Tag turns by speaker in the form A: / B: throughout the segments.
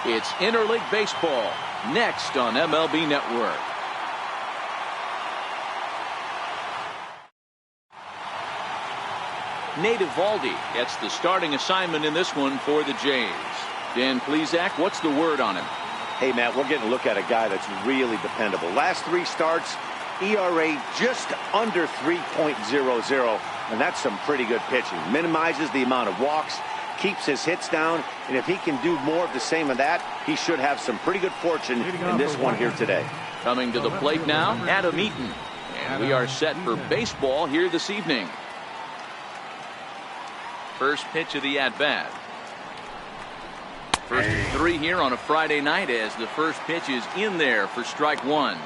A: It's interleague baseball next on MLB Network. Nate Eovaldi gets the starting assignment in this one for the Jays. Dan Plesac, what's the word on him?
B: Hey, Matt, we're getting a look at a guy that's really dependable. Last 3 starts, ERA just under 3.00, and that's some pretty good pitching. Minimizes the amount of walks, keeps his hits down, and if he can do more of the same of that, he should have some pretty good fortune in this one here today.
A: Coming to the plate now, Adam Eaton. And we are set for baseball here this evening. First pitch of the at-bat. First and 3 here on a Friday night as the first pitch is in there for strike 1.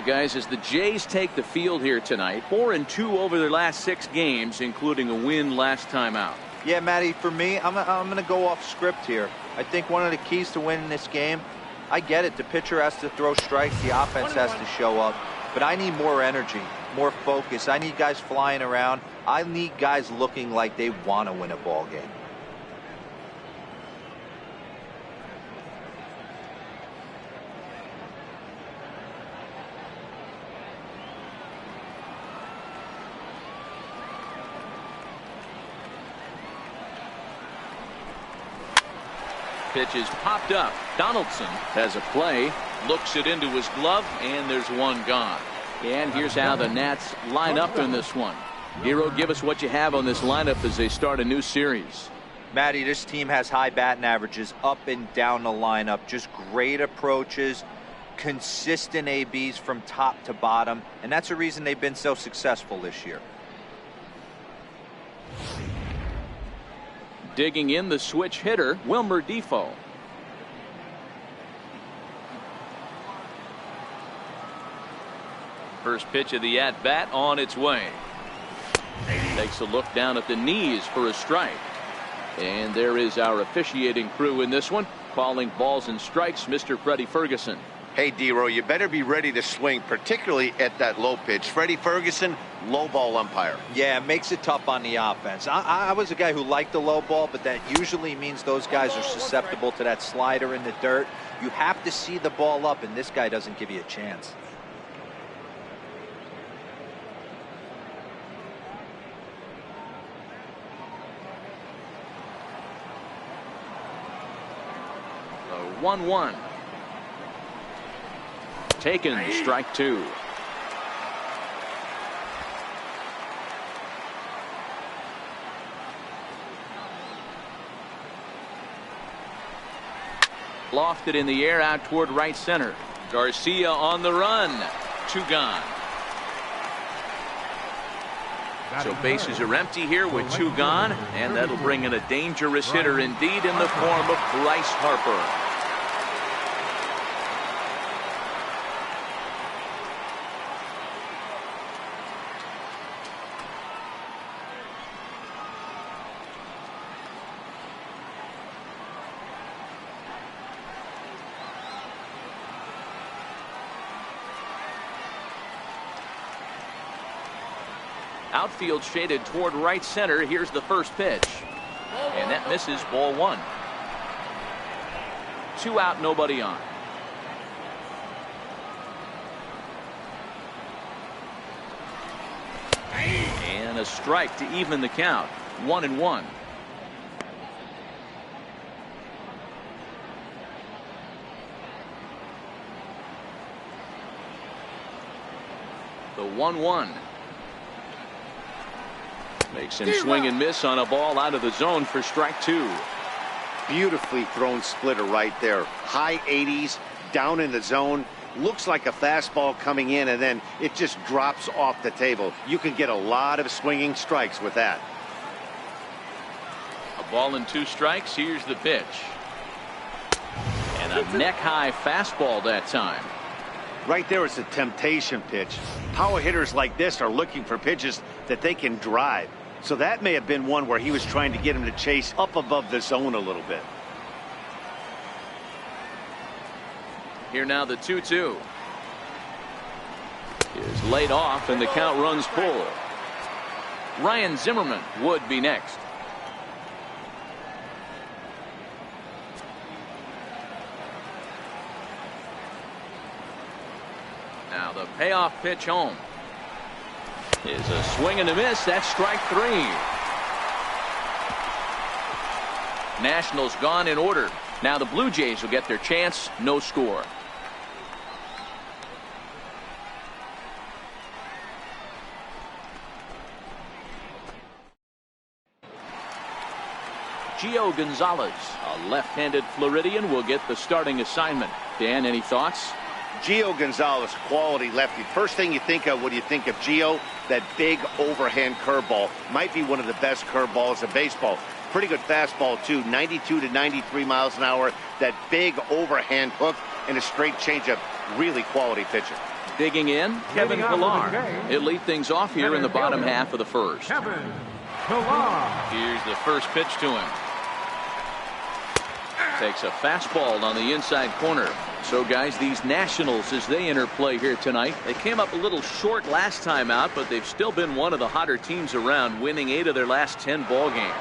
A: Guys, as the Jays take the field here tonight, 4-2 over their last 6 games, including a win last time out.
C: Yeah, Matty, for me, I'm going to go off script here. I think one of the keys to winning this game, I get it, the pitcher has to throw strikes, the offense has to show up, but I need more energy, more focus. I need guys flying around. I need guys looking like they want to win a ball game.
A: Pitch is popped up. Donaldson has a play, looks it into his glove, and there's one gone. And here's how the Nats line up in this one. Hero, give us what you have on this lineup as they start a new series.
C: Matty, this team has high batting averages up and down the lineup. Just great approaches, consistent ABs from top to bottom, and that's the reason they've been so successful this year.
A: Digging in the switch hitter, Wilmer Defoe. First pitch of the at-bat on its way. Takes a look down at the knees for a strike. And there is our officiating crew in this one, calling balls and strikes, Mr. Freddie Ferguson.
B: Hey, D-Row, you better be ready to swing, particularly at that low pitch. Freddie Ferguson, low ball umpire.
C: Yeah, it makes it tough on the offense. I was a guy who liked the low ball, but that usually means those guys are susceptible to that slider in the dirt. You have to see the ball up, and this guy doesn't give you a chance.
A: The 1-1. Taken, strike 2. Lofted in the air out toward right center. Garcia on the run. 2 gone. So bases are empty here with 2 gone, and that'll bring in a dangerous hitter indeed in the form of Bryce Harper. Outfield shaded toward right center. Here's the first pitch. And that misses, ball 1. 2 out, nobody on. And a strike to even the count. 1-1. The 1-1. Makes him swing and miss on a ball out of the zone for strike 2.
B: Beautifully thrown splitter right there. High 80s, down in the zone. Looks like a fastball coming in, and then it just drops off the table. You can get a lot of swinging strikes with that.
A: A ball and 2 strikes. Here's the pitch. And a neck-high fastball that time.
B: Right there is a temptation pitch. Power hitters like this are looking for pitches that they can drive. So that may have been one where he was trying to get him to chase up above the zone a little bit.
A: Here now the 2-2 is laid off, and the count runs full. Ryan Zimmerman would be next. Now the payoff pitch home is a swing and a miss. That's strike 3. Nationals gone in order. Now the Blue Jays will get their chance. No score. Gio Gonzalez, a left-handed Floridian, will get the starting assignment. Dan, any thoughts?
B: Gio Gonzalez, quality lefty. First thing you think of when you think of Gio, that big overhand curveball. Might be one of the best curveballs in baseball. Pretty good fastball, too. 92 to 93 miles an hour. That big overhand hook and a straight changeup. Really quality pitcher.
A: Digging in, Kevin Pillar. He'll lead things off here in the bottom half of the first.
D: Kevin Pillar.
A: Here's the first pitch to him. Takes a fastball on the inside corner. So, guys, these Nationals, as they enter play here tonight, they came up a little short last time out, but they've still been one of the hotter teams around, winning 8 of their last 10 ball games.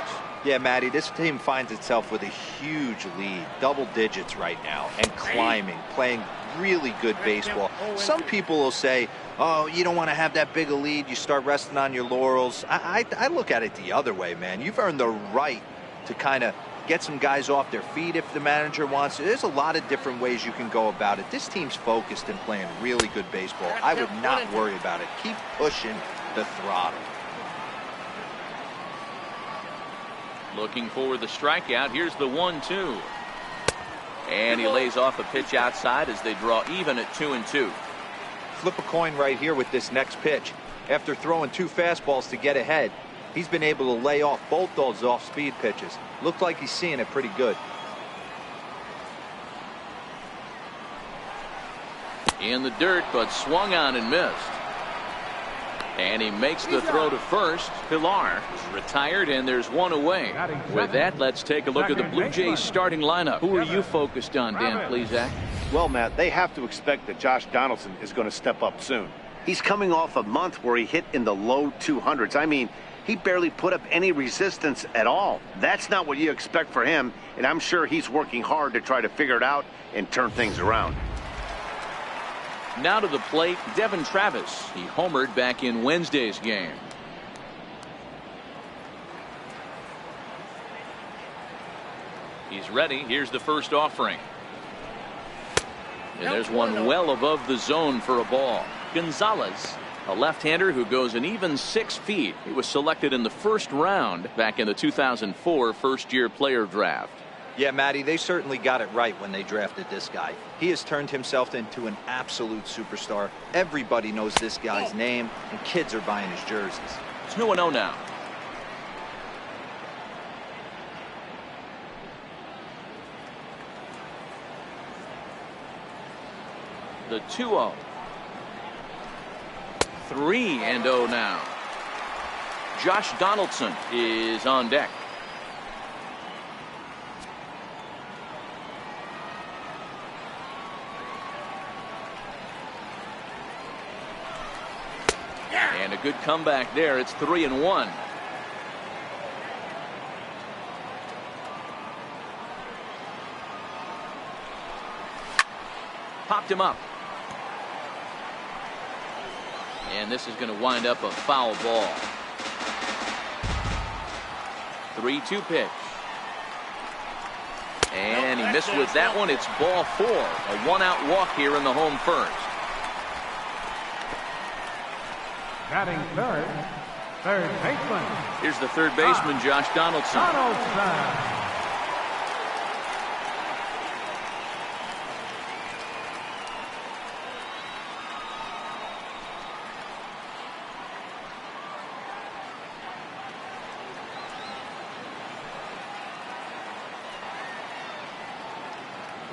C: Yeah, Matty, this team finds itself with a huge lead, double digits right now, and climbing, playing really good baseball. Some people will say, oh, you don't want to have that big a lead, you start resting on your laurels. I look at it the other way, man. You've earned the right to kind of get some guys off their feet if the manager wants to. There's a lot of different ways you can go about it. This team's focused and playing really good baseball. I would not worry about it. Keep pushing the throttle.
A: Looking for the strikeout. Here's the 1-2. And he lays off a pitch outside as they draw even at 2-2.
C: Flip a coin right here with this next pitch. After throwing 2 fastballs to get ahead, he's been able to lay off both those off-speed pitches. Looks like he's seeing it pretty good.
A: In the dirt, but swung on and missed. And he makes the throw to first. Pillar is retired, and there's 1 away. With that, let's take a look at the Blue Jays starting lineup. Who are you focused on, Dan, please, Zach?
B: Well, Matt, they have to expect that Josh Donaldson is going to step up soon. He's coming off a month where he hit in the low 200s. I mean, he barely put up any resistance at all. That's not what you expect for him, and I'm sure he's working hard to try to figure it out and turn things around.
A: Now to the plate, Devin Travis. He homered back in Wednesday's game. He's ready. Here's the first offering. And there's one well above the zone for a ball. Gonzalez, a left-hander who goes an even 6 feet. He was selected in the first round back in the 2004 first-year player draft.
C: Yeah, Matty, they certainly got it right when they drafted this guy. He has turned himself into an absolute superstar. Everybody knows this guy's name, and kids are buying his jerseys.
A: It's 2-0 now. The 2-0. 3-0 now. Josh Donaldson is on deck. And a good comeback there. It's 3-1. Popped him up. And this is going to wind up a foul ball. 3-2 pitch. And he missed with that one. It's ball 4. A 1-out walk here in the home first.
D: Batting third baseman.
A: Here's the third baseman, Josh Donaldson.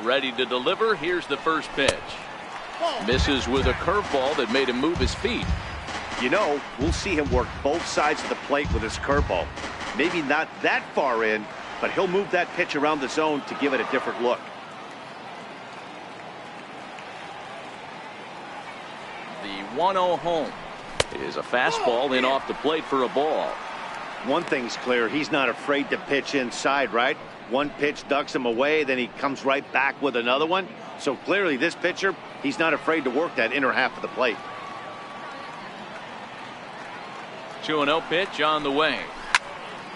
A: Ready to deliver. Here's the first pitch. Misses with a curveball that made him move his feet.
B: You know, we'll see him work both sides of the plate with his curveball. Maybe not that far in, but he'll move that pitch around the zone to give it a different look.
A: The 1-0 home is a fastball in off the plate for a ball.
B: One thing's clear, he's not afraid to pitch inside, right? One pitch ducks him away, then he comes right back with another one. So clearly this pitcher, he's not afraid to work that inner half of the plate.
A: 2-0 pitch on the way.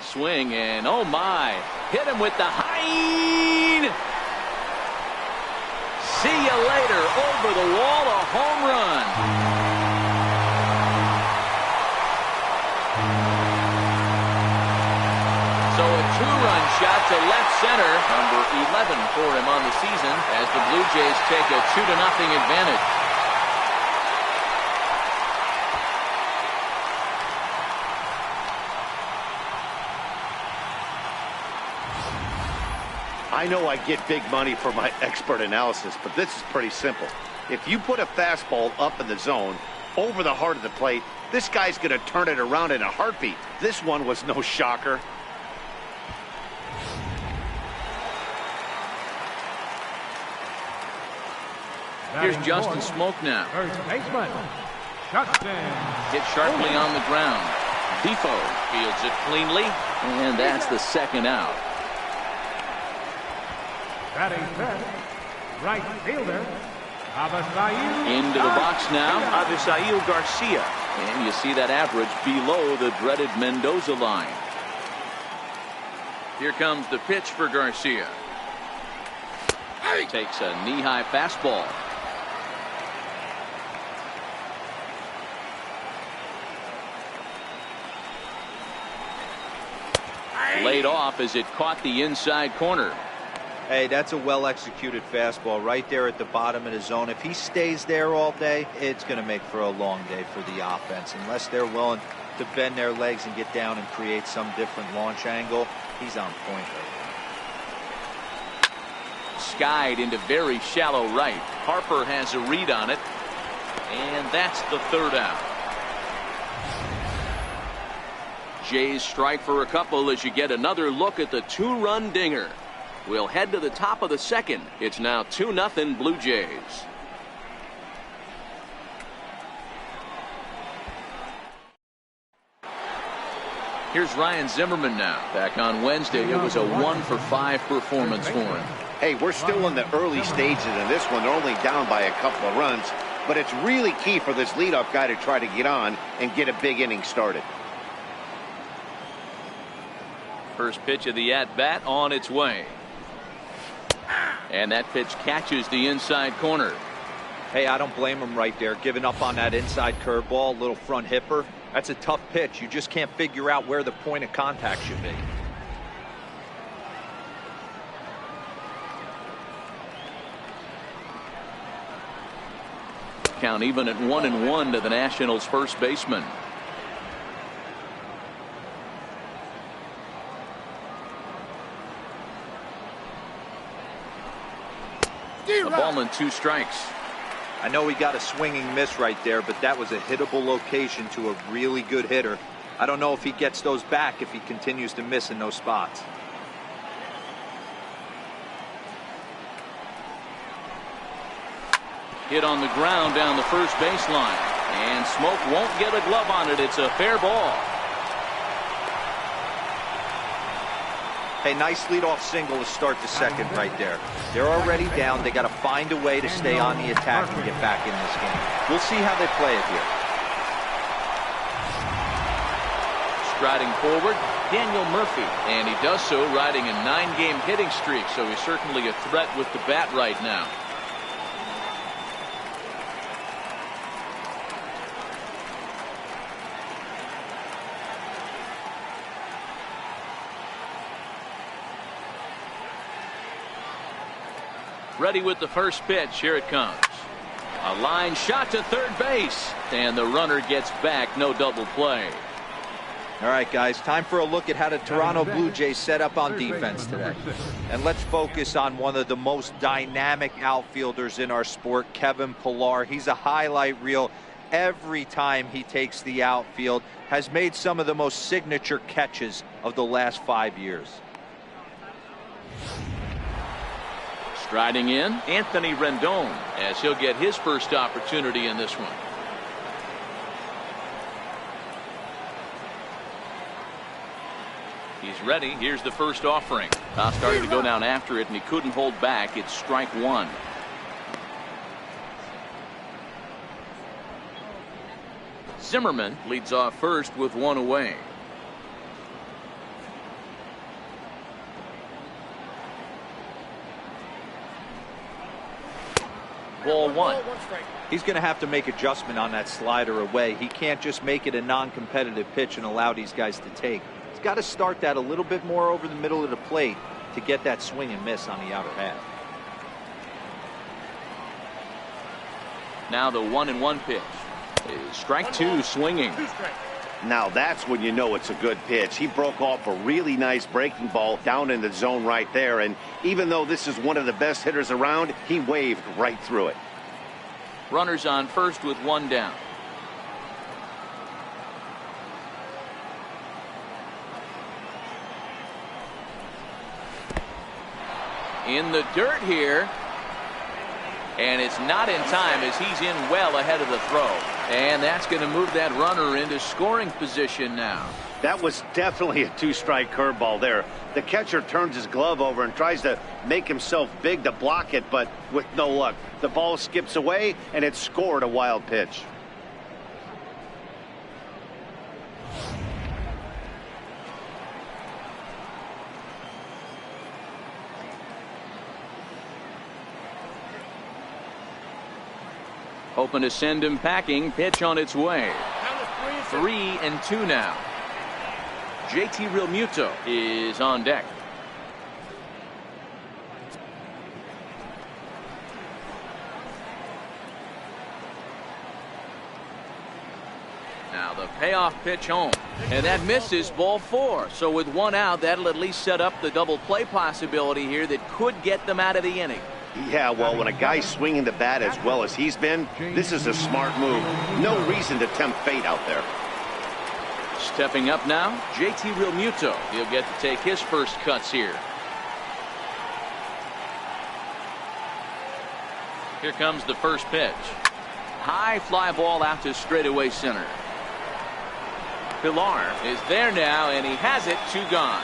A: Swing and oh my, hit him with the high. See you later. Over the wall, a home run. So a two-run shot to left center, number 11 for him on the season, as the Blue Jays take a 2-0 advantage.
B: I know I get big money for my expert analysis, but this is pretty simple. If you put a fastball up in the zone, over the heart of the plate, this guy's going to turn it around in a heartbeat. This one was no shocker.
A: Here's Justin Smoke now.
D: First baseman, Justin.
A: Hit sharply on the ground. Defoe fields it cleanly, and that's the second out.
D: Batting fifth, right fielder, Avisail.
A: Into the box now, Avisail Garcia. And you see that average below the dreaded Mendoza line. Here comes the pitch for Garcia. Takes a knee-high fastball. Laid off as it caught the inside corner.
C: Hey, that's a well-executed fastball right there at the bottom of the zone. If he stays there all day, it's going to make for a long day for the offense. Unless they're willing to bend their legs and get down and create some different launch angle, he's on point right now.
A: Skied into very shallow right. Harper has a read on it. And that's the third out. Jays strike for a couple as you get another look at the two-run dinger. We'll head to the top of the second. It's now 2-0 Blue Jays. Here's Ryan Zimmerman now. Back on Wednesday, it was a 1-for-5 performance for him.
B: Hey, we're still in the early stages of this one. They're only down by a couple of runs, but it's really key for this leadoff guy to try to get on and get a big inning started.
A: First pitch of the at-bat on its way. And that pitch catches the inside corner.
C: Hey, I don't blame him right there. Giving up on that inside curveball, little front hipper. That's a tough pitch. You just can't figure out where the point of contact should be.
A: Count even at 1-1 to the Nationals' first baseman. A ball and 2 strikes.
C: I know he got a swinging miss right there, but that was a hittable location to a really good hitter. I don't know if he gets those back if he continues to miss in those spots.
A: Hit on the ground down the first baseline. And Smoke won't get a glove on it. It's a fair ball.
C: Hey, nice leadoff single to start the second right there. They're already down. They got to find a way to stay on the attack and get back in this game. We'll see how they play it here.
A: Striding forward, Daniel Murphy. And he does so riding a 9-game hitting streak, so he's certainly a threat with the bat right now. Ready with the first pitch. Here it comes. A line shot to third base. And the runner gets back. No double play.
C: All right, guys, time for a look at how the Toronto Blue Jays set up on defense today. And let's focus on one of the most dynamic outfielders in our sport, Kevin Pillar. He's a highlight reel every time he takes the outfield. Has made some of the most signature catches of the last 5 years.
A: Striding in, Anthony Rendon, as he'll get his first opportunity in this one. He's ready. Here's the first offering. Starting to go down after it, and he couldn't hold back. It's strike one. Zimmerman leads off first with one away. Ball one.
C: He's going to have to make adjustment on that slider away. He can't just make it a non-competitive pitch and allow these guys to take. He's got to start that a little bit more over the middle of the plate to get that swing and miss on the outer half.
A: Now the 1-1 pitch. Strike two, swinging.
B: Now that's when you know it's a good pitch. He broke off a really nice breaking ball down in the zone right there, and even though this is one of the best hitters around, he waved right through it.
A: Runners on first with one down. In the dirt here. And it's not in time as he's in well ahead of the throw. And that's going to move that runner into scoring position now.
B: That was definitely a two-strike curveball there. The catcher turns his glove over and tries to make himself big to block it, but with no luck. The ball skips away, and it scored a wild pitch.
A: Hoping to send him packing. Pitch on its way. 3-2 now. JT Realmuto is on deck. Now the payoff pitch home. And that misses, ball four. So with one out, that'll at least set up the double play possibility here that could get them out of the inning.
B: Yeah, well, when a guy's swinging the bat as well as he's been, this is a smart move. No reason to tempt fate out there.
A: Stepping up now, JT Realmuto. He'll get to take his first cuts here. Here comes the first pitch. High fly ball out to straightaway center. Pilar is there now, and he has it. Two gone.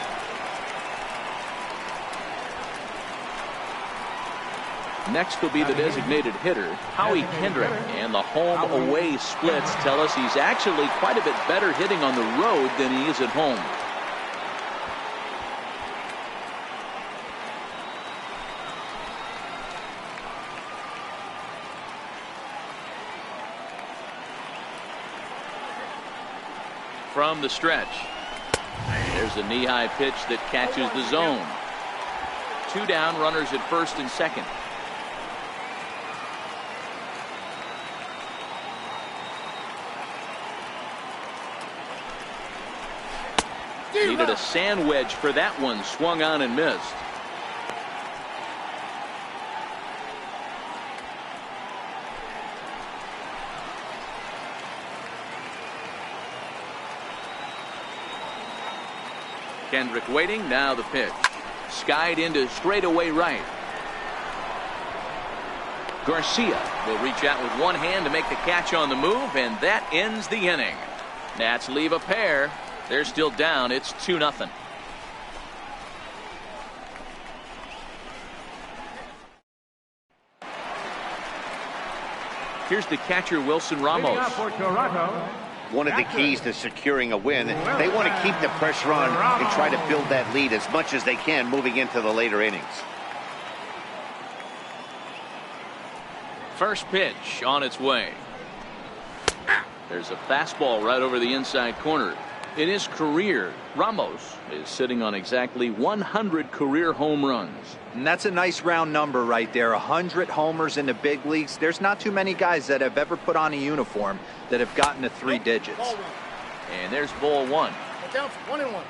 A: Next will be the designated hitter, Howie Kendrick, and the home-away splits tell us he's actually quite a bit better hitting on the road than he is at home. From the stretch, there's a knee-high pitch that catches the zone. Two down, runners at first and second. Needed a sand wedge for that one. Swung on and missed. Kendrick waiting. Now the pitch. Skied into straightaway right. Garcia will reach out with one hand to make the catch on the move, and that ends the inning. Nats leave a pair. They're still down. It's 2-0. Here's the catcher, Wilson Ramos.
B: One of the keys to securing a win, they want to keep the pressure on and try to build that lead as much as they can moving into the later innings.
A: First pitch on its way. There's a fastball right over the inside corner. In his career, Ramos is sitting on exactly 100 career home runs.
C: And that's a nice round number right there. 100 homers in the big leagues. There's not too many guys that have ever put on a uniform that have gotten to 3 digits.
A: And there's ball one.
E: Down for 1-1.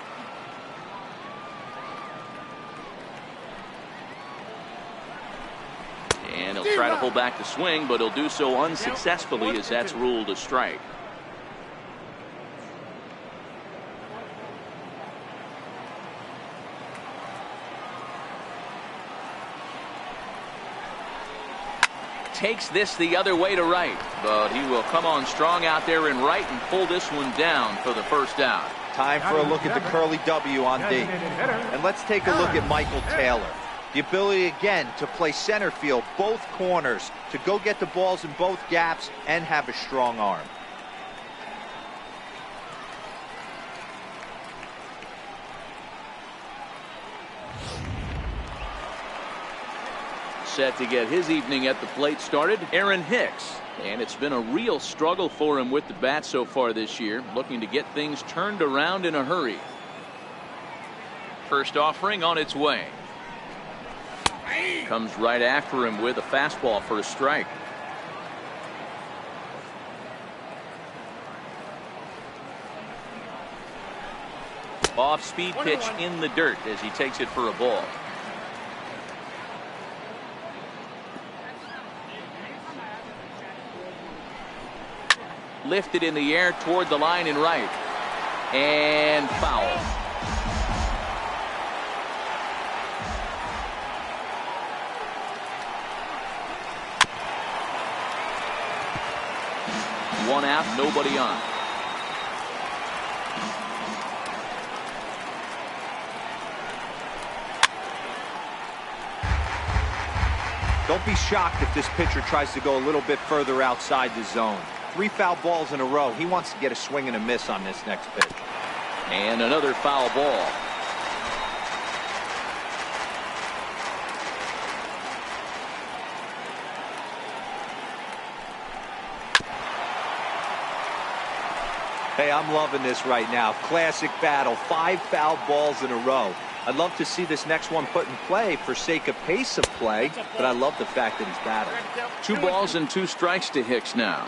A: And he'll try to pull back the swing, but he'll do so unsuccessfully as that's ruled a strike. Takes this the other way to right, but he will come on strong out there in right and pull this one down for the first out.
C: Time for a look at the curly W on D. And let's take a look at Michael Taylor. The ability again to play center field, both corners, to go get the balls in both gaps and have a strong arm.
A: Set to get his evening at the plate started, Aaron Hicks. And it's been a real struggle for him with the bat so far this year, looking to get things turned around in a hurry. First offering on its way. Comes right after him with a fastball for a strike. Off-speed pitch in the dirt as he takes it for a ball. Lifted in the air toward the line and right. And foul. One out, nobody on.
C: Don't be shocked if this pitcher tries to go a little bit further outside the zone. 3 foul balls in a row. He wants to get a swing and a miss on this next pitch.
A: And another foul ball.
C: Hey, I'm loving this right now. Classic battle. 5 foul balls in a row. I'd love to see this next one put in play for sake of pace of play, but I love the fact that he's battling.
A: 2 balls and 2 strikes to Hicks now.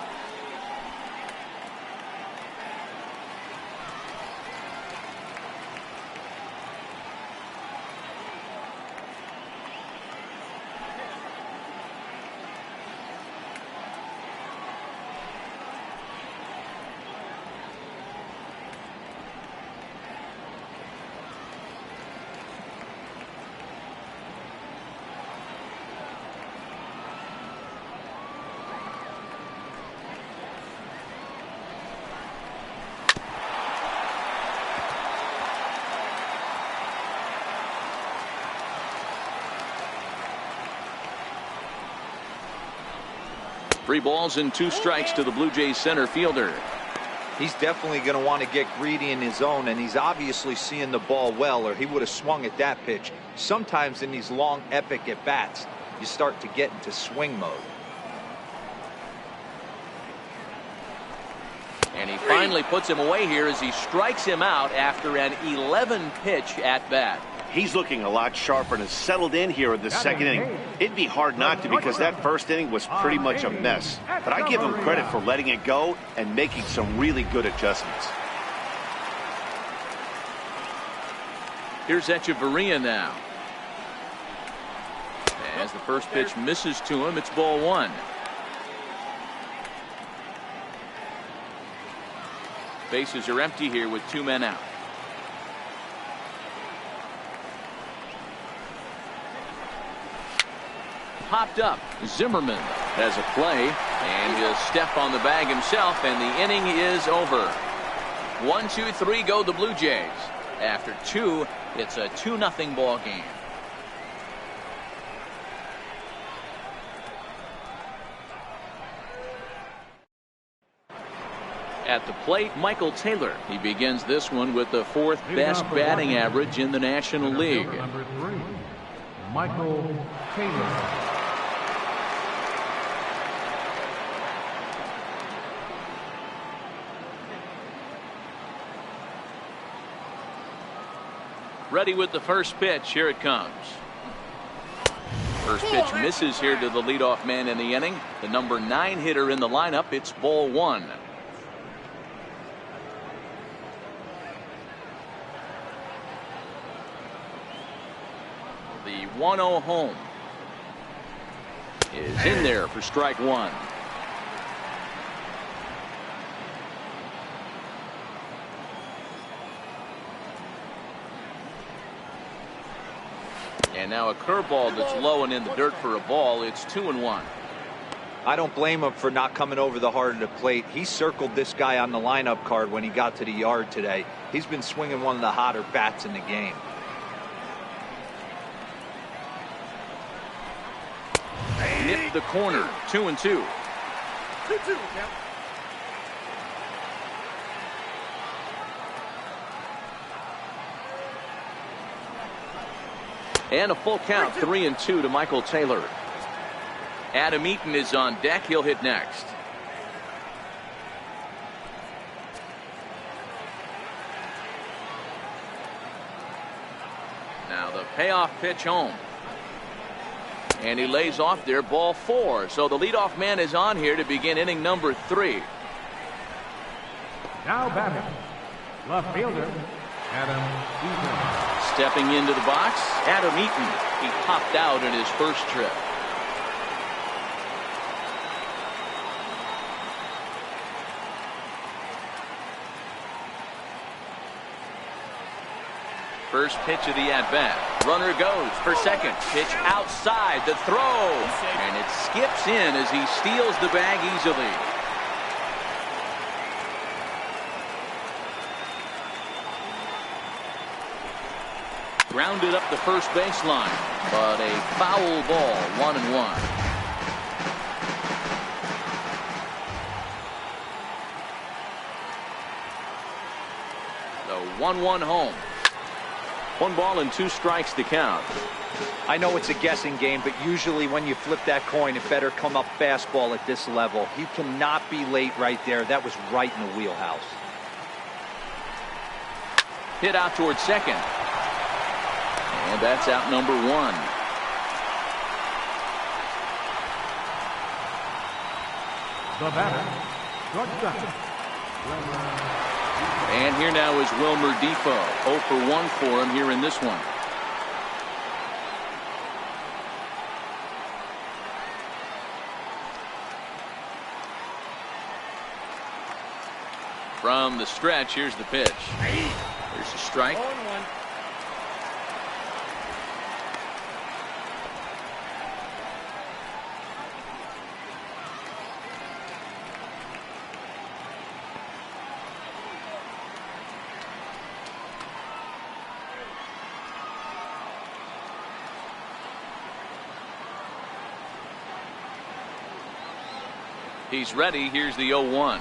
A: Three balls and 2 strikes to the Blue Jays center fielder.
C: He's definitely going to want to get greedy in his zone, and he's obviously seeing the ball well, or he would have swung at that pitch. Sometimes in these long, epic at-bats, you start to get into swing mode.
A: And he finally puts him away here as he strikes him out after an 11-pitch at-bat.
B: He's looking a lot sharper and has settled in here in the second inning. It'd be hard not to, because that first inning was pretty much a mess. But I give him credit for letting it go and making some really good adjustments.
A: Here's JFWR now. As the first pitch misses to him, it's ball 1. Bases are empty here with 2 men out. Popped up. Zimmerman has a play, and he'll step on the bag himself, and the inning is over. 1, 2, 3 go the Blue Jays. After 2, it's a 2-0 ball game. At the plate, Michael Taylor. He begins this one with the 4th best batting average in the National League.
D: Number 3, Michael Taylor.
A: Ready with the first pitch. Here it comes. First pitch misses here to the leadoff man in the inning. The number 9 hitter in the lineup. It's ball 1. The 1-0 home is in there for strike 1. And now a curveball that's low and in the dirt for a ball. It's 2-1.
C: I don't blame him for not coming over the heart of the plate. He circled this guy on the lineup card when he got to the yard today. He's been swinging one of the hotter bats in the game.
A: Nipped the corner. 2-2.
E: 2-2.
A: And a full count. 3-2 to Michael Taylor. Adam Eaton is on deck. He'll hit next. Now the payoff pitch home. And he lays off there, ball 4. So the leadoff man is on here to begin inning number 3.
D: Now batting, left fielder, Adam Eaton.
A: Stepping into the box, Adam Eaton. He popped out in his first trip. First pitch of the at-bat. Runner goes for second. Pitch outside. The throw. And it skips in as he steals the bag easily. Grounded up the first baseline. But a foul ball. 1-1. The 1-1 home. 1 ball and 2 strikes to count.
C: I know it's a guessing game, but usually when you flip that coin, it better come up fastball at this level. He cannot be late right there. That was right in the wheelhouse.
A: Hit out towards second. And that's out number 1.
D: The batter, shortstop.
A: And here now is Wilmer Defoe. 0 for 1 for him here in this one. From the stretch, here's the pitch. Here's a strike.
E: 0-1.
A: He's ready. Here's the 0-1.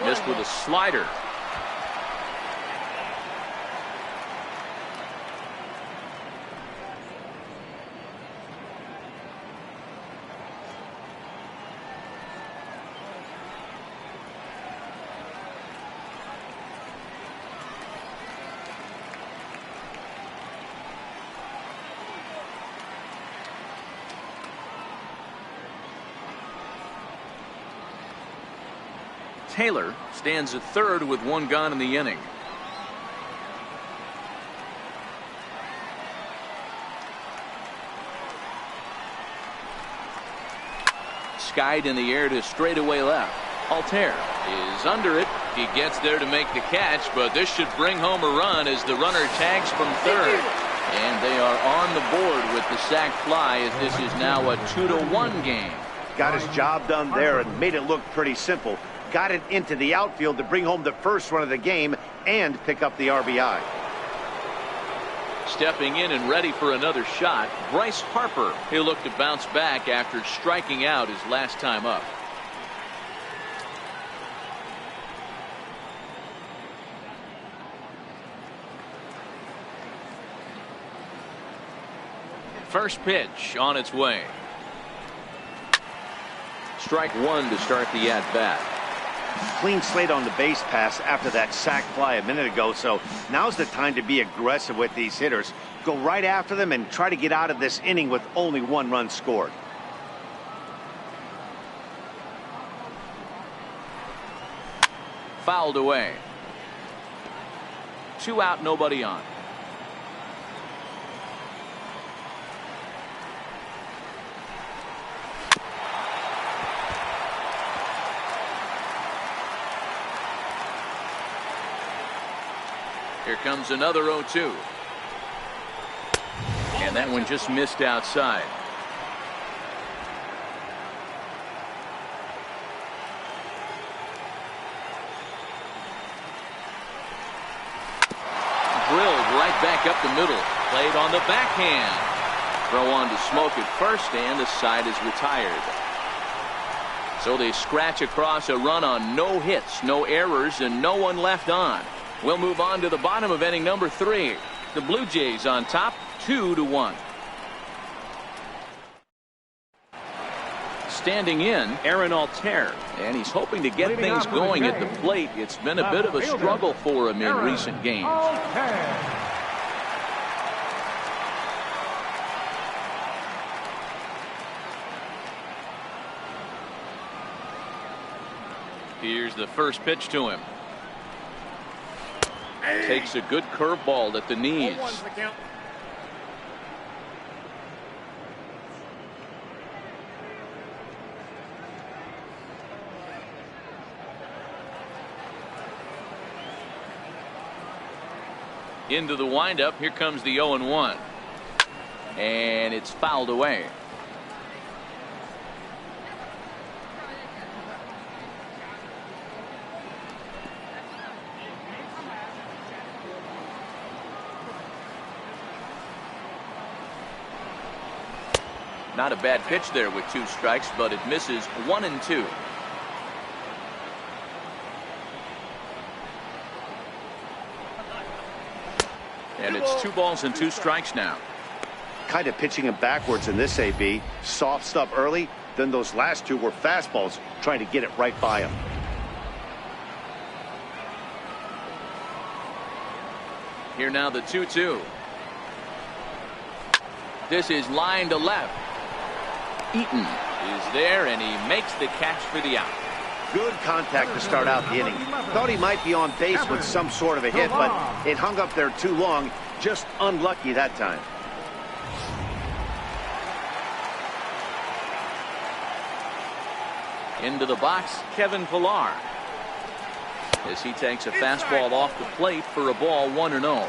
A: Missed with a slider. Taylor stands at third with 1 gone in the inning. Skied in the air to straightaway left. Altair is under it. He gets there to make the catch, but this should bring home a run as the runner tags from third. And they are on the board with the sac fly as this is now a 2-1 game.
B: Got his job done there and made it look pretty simple. Got it into the outfield to bring home the first run of the game and pick up the RBI.
A: Stepping in and ready for another shot, Bryce Harper. He'll look to bounce back after striking out his last time up. First pitch on its way. Strike 1 to start the at-bat.
B: Clean slate on the base pass after that sac fly a minute ago, so now's the time to be aggressive with these hitters. Go right after them and try to get out of this inning with only 1 run scored.
A: Fouled away. 2 out, nobody on. Here comes another 0-2. And that one just missed outside. right back up the middle. Played on the backhand. Throw on to Smoke at first, and the side is retired. So they scratch across a run on no hits, no errors, and no one left on. We'll move on to the bottom of inning number 3. The Blue Jays on top, 2-1. Standing in, Aaron Altair, and he's hoping to get things going at the plate. It's been a bit of a struggle for him in recent games. Here's the first pitch to him. Takes a good curveball at the knees. Into the windup. Here comes the 0-1. And it's fouled away. Not a bad pitch there with 2 strikes, but it misses 1-2. And it's 2 balls and 2 strikes now.
B: Kind of pitching him backwards in this AB. Soft stuff early, then those last 2 were fastballs, trying to get it right by him.
A: Here now the 2-2. This is line to left. Eaton is there, and he makes the catch for the out.
B: Good contact to start out the inning. Thought he might be on base with some sort of a hit, but it hung up there too long. Just unlucky that time.
A: Into the box, Kevin Pillar, as he takes a fastball off the plate for a ball, 1-0.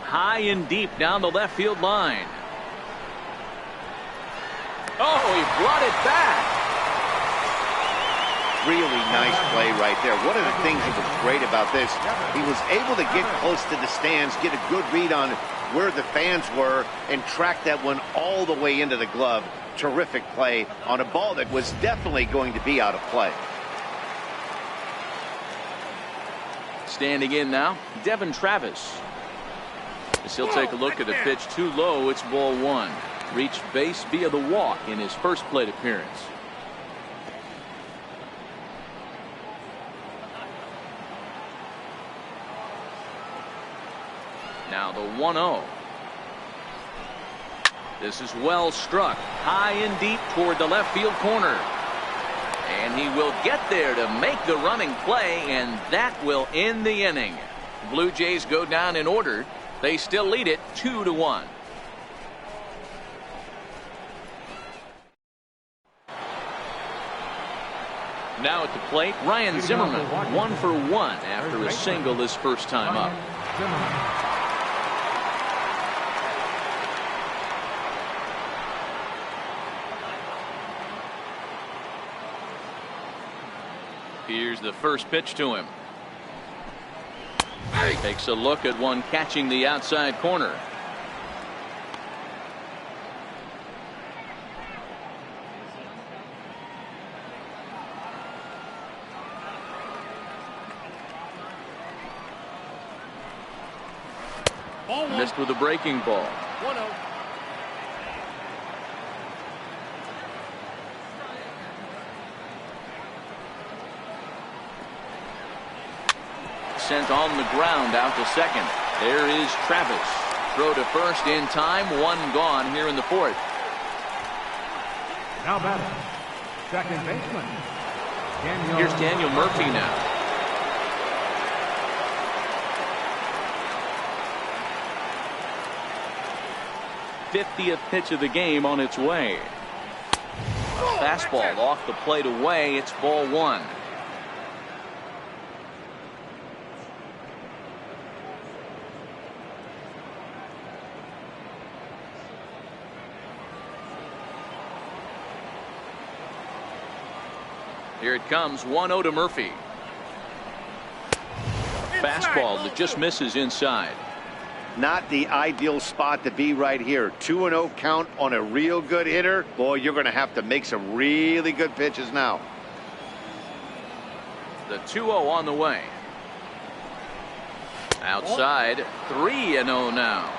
A: High and deep down the left field line. Oh, he brought it back.
B: Really nice play right there. One of the things that was great about this, he was able to get close to the stands, get a good read on where the fans were, and track that one all the way into the glove. Terrific play on a ball that was definitely going to be out of play.
A: Standing in now, Devin Travis. As he'll take a look at a pitch too low, it's ball 1. Reached base via the walk in his first plate appearance. Now the 1-0. This is well struck, high and deep toward the left field corner. And he will get there to make the running play, and that will end the inning. Blue Jays go down in order. They still lead it 2-1. Now at the plate, Ryan Zimmerman, 1 for 1 after a single his first time up. Here's the first pitch to him. Takes a look at one catching the outside corner. Missed with a breaking ball.
E: 1-0.
A: Sent on the ground out to second. There is Travis. Throw to first in time. 1 gone here in the 4th.
D: Now batting, second baseman.
A: Here's Daniel Murphy now. '50th pitch of the game on its way. A fastball off the plate away. It's ball 1. Here it comes, 1-0 to Murphy. Fastball that just misses inside.
B: Not the ideal spot to be right here. 2-0 count on a real good hitter. Boy, you're going to have to make some really good pitches now.
A: The 2-0 on the way. Outside, 3-0 now.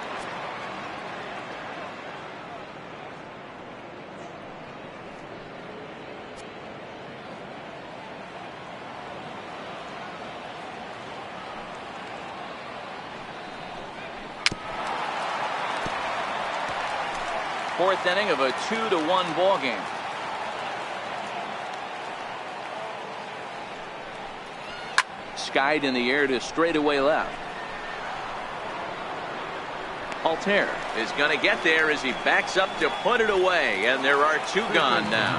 A: Fourth inning of a 2-1 ball game. Skied in the air to straightaway left. Altair is going to get there as he backs up to put it away, and there are 2 gone now.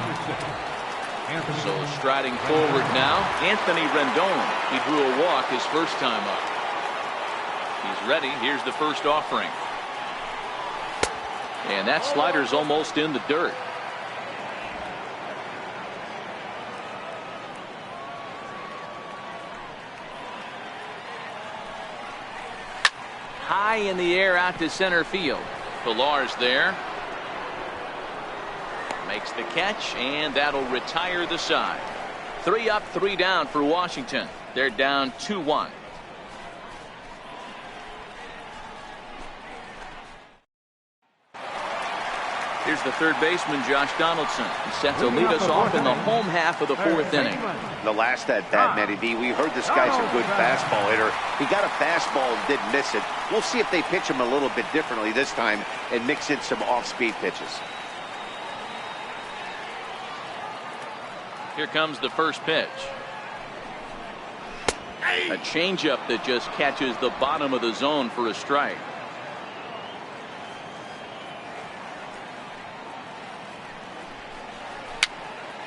A: So striding forward now, Anthony Rendon. He drew a walk his first time up. He's ready. Here's the first offering. And that slider's almost in the dirt. High in the air out to center field. Pillar's there. Makes the catch, and that'll retire the side. 3 up, 3 down for Washington. They're down 2-1. Here's the third baseman, Josh Donaldson. He's set to lead us off in the home half of the 4th inning.
B: The last at bat, Matty B, we heard this guy's a good fastball hitter. He got a fastball and didn't miss it. We'll see if they pitch him a little bit differently this time and mix in some off-speed pitches.
A: Here comes the first pitch. A changeup that just catches the bottom of the zone for a strike.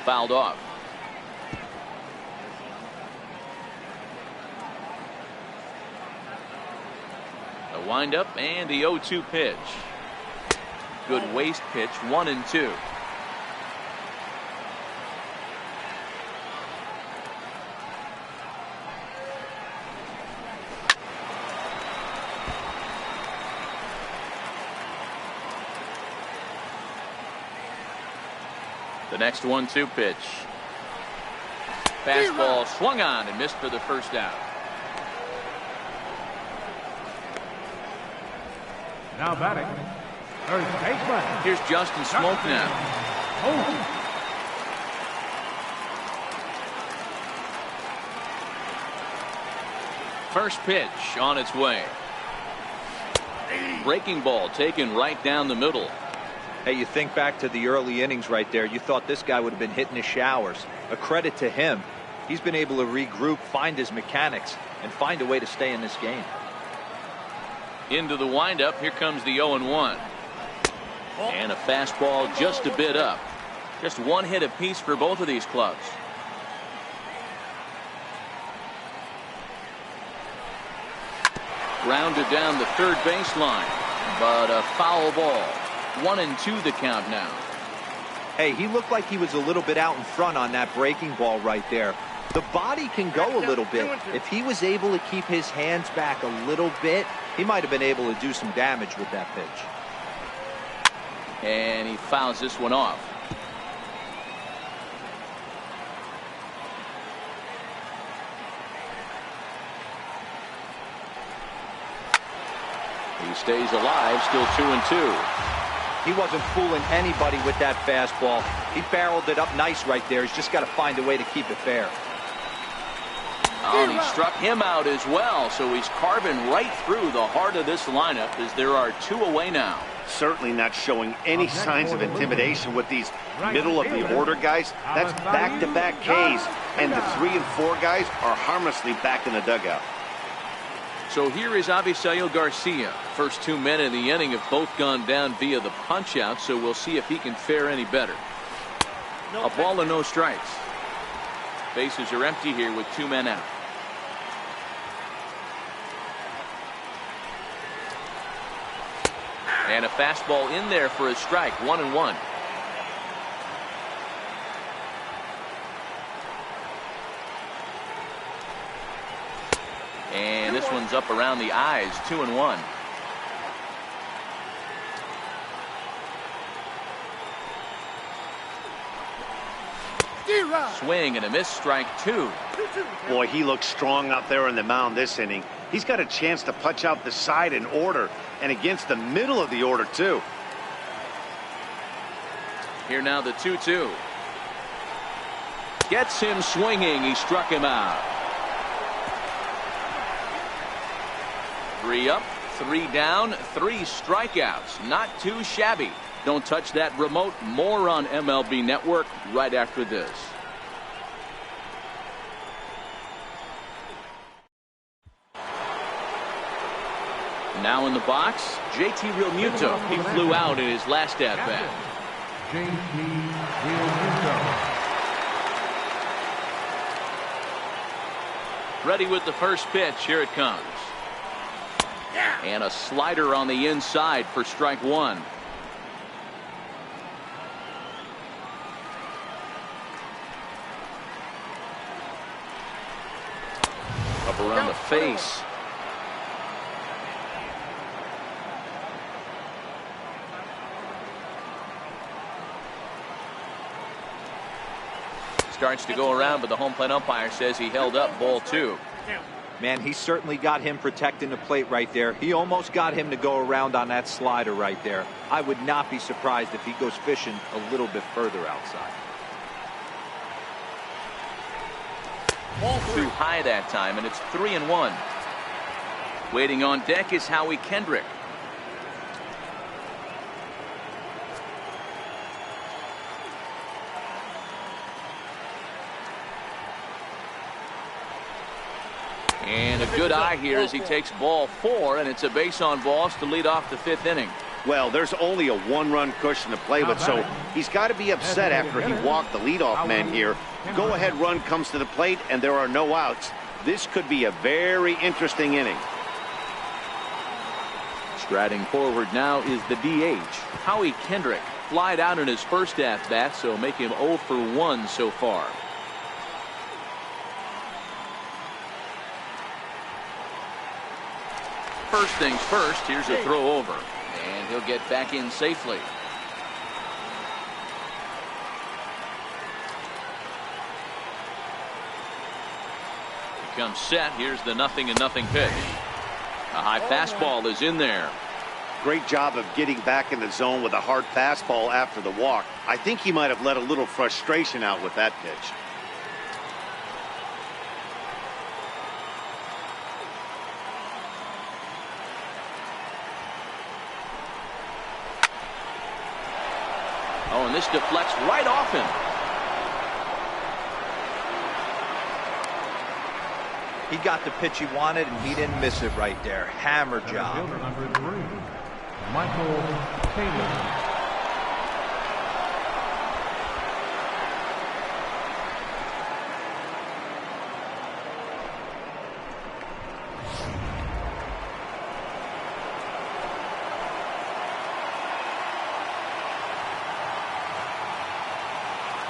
A: Fouled off. The windup and the 0-2 pitch. Good waste pitch, 1-2. The next 1-2 pitch. Fastball swung on and missed for the first out.
D: Now batting, third baseman.
A: Here's Justin Smoke now. First pitch on its way. Breaking ball taken right down the middle.
C: Hey, you think back to the early innings right there. You thought this guy would have been hitting his showers. A credit to him. He's been able to regroup, find his mechanics, and find a way to stay in this game.
A: Into the windup. Here comes the 0-1. And a fastball just a bit up. Just 1 hit apiece for both of these clubs. Rounded down the third baseline, but a foul ball. 1-2 the count now.
C: Hey, he looked like he was a little bit out in front on that breaking ball right there. The body can go a little bit. If he was able to keep his hands back a little bit, he might have been able to do some damage with that pitch.
A: And he fouls this one off. He stays alive, still 2-2.
C: He wasn't fooling anybody with that fastball. He barreled it up nice right there. He's just got to find a way to keep it fair.
A: Oh, and he struck him out as well, so he's carving right through the heart of this lineup as there are 2 away now.
B: Certainly not showing any signs of intimidation with these middle of the order guys. That's back-to-back Ks, and the 3 and 4 guys are harmlessly back in the dugout.
A: So here is Avisail Garcia. First 2 men in the inning have both gone down via the punch-out, so we'll see if he can fare any better. A ball and no strikes. Bases are empty here with 2 men out. And a fastball in there for a strike, 1-1. And this one's up around the eyes, 2-1. Swing and a miss, strike 2.
B: Boy, he looks strong out there on the mound this inning. He's got a chance to punch out the side in order, and against the middle of the order, too.
A: Here now the 2-2. Gets him swinging. He struck him out. 3 up, 3 down, 3 strikeouts. Not too shabby. Don't touch that remote. More on MLB Network right after this. Now in the box, JT Realmuto. He flew out in his last at-bat.
D: JT Realmuto.
A: Ready with the first pitch. Here it comes. And a slider on the inside for strike 1. Up around the face. Starts to go around, but the home plate umpire says he held up, ball 2.
C: Man, he certainly got him protecting the plate right there. He almost got him to go around on that slider right there. I would not be surprised if he goes fishing a little bit further outside.
A: Ball too high that time, and it's 3-1. Waiting on deck is Howie Kendrick. And a good eye here as he takes ball 4, and it's a base on balls to lead off the 5th inning.
B: Well, there's only a 1-run cushion to play with, so he's got to be upset after he walked the leadoff man here. Go-ahead run comes to the plate, and there are no outs. This could be a very interesting inning.
A: Striding forward now is the DH. Howie Kendrick flied out in his first at-bat, so make him 0 for 1 so far. First things first, here's a throw over, and he'll get back in safely. He comes set. Here's the 0-0 pitch. A high fastball is in there.
B: Great job of getting back in the zone with a hard fastball after the walk. I think he might have let a little frustration out with that pitch.
A: Oh, and this deflects right off him.
C: He got the pitch he wanted, and he didn't miss it right there. Hammer job.
D: Number 3, Michael Taylor.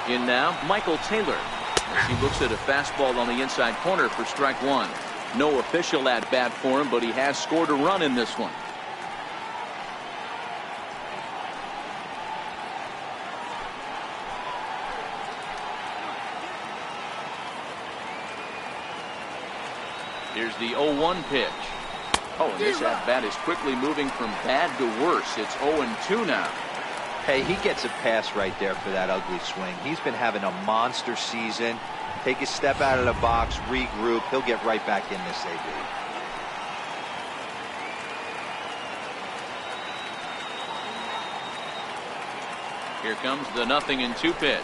A: In now, Michael Taylor, as he looks at a fastball on the inside corner for strike 1. No official at bat for him, but he has scored a run in this one. Here's the 0-1 pitch. Oh, and this at bat is quickly moving from bad to worse. It's 0-2 now.
C: Hey, he gets a pass right there for that ugly swing. He's been having a monster season. Take a step out of the box, regroup. He'll get right back in this AB.
A: Here comes the 0-2 pitch.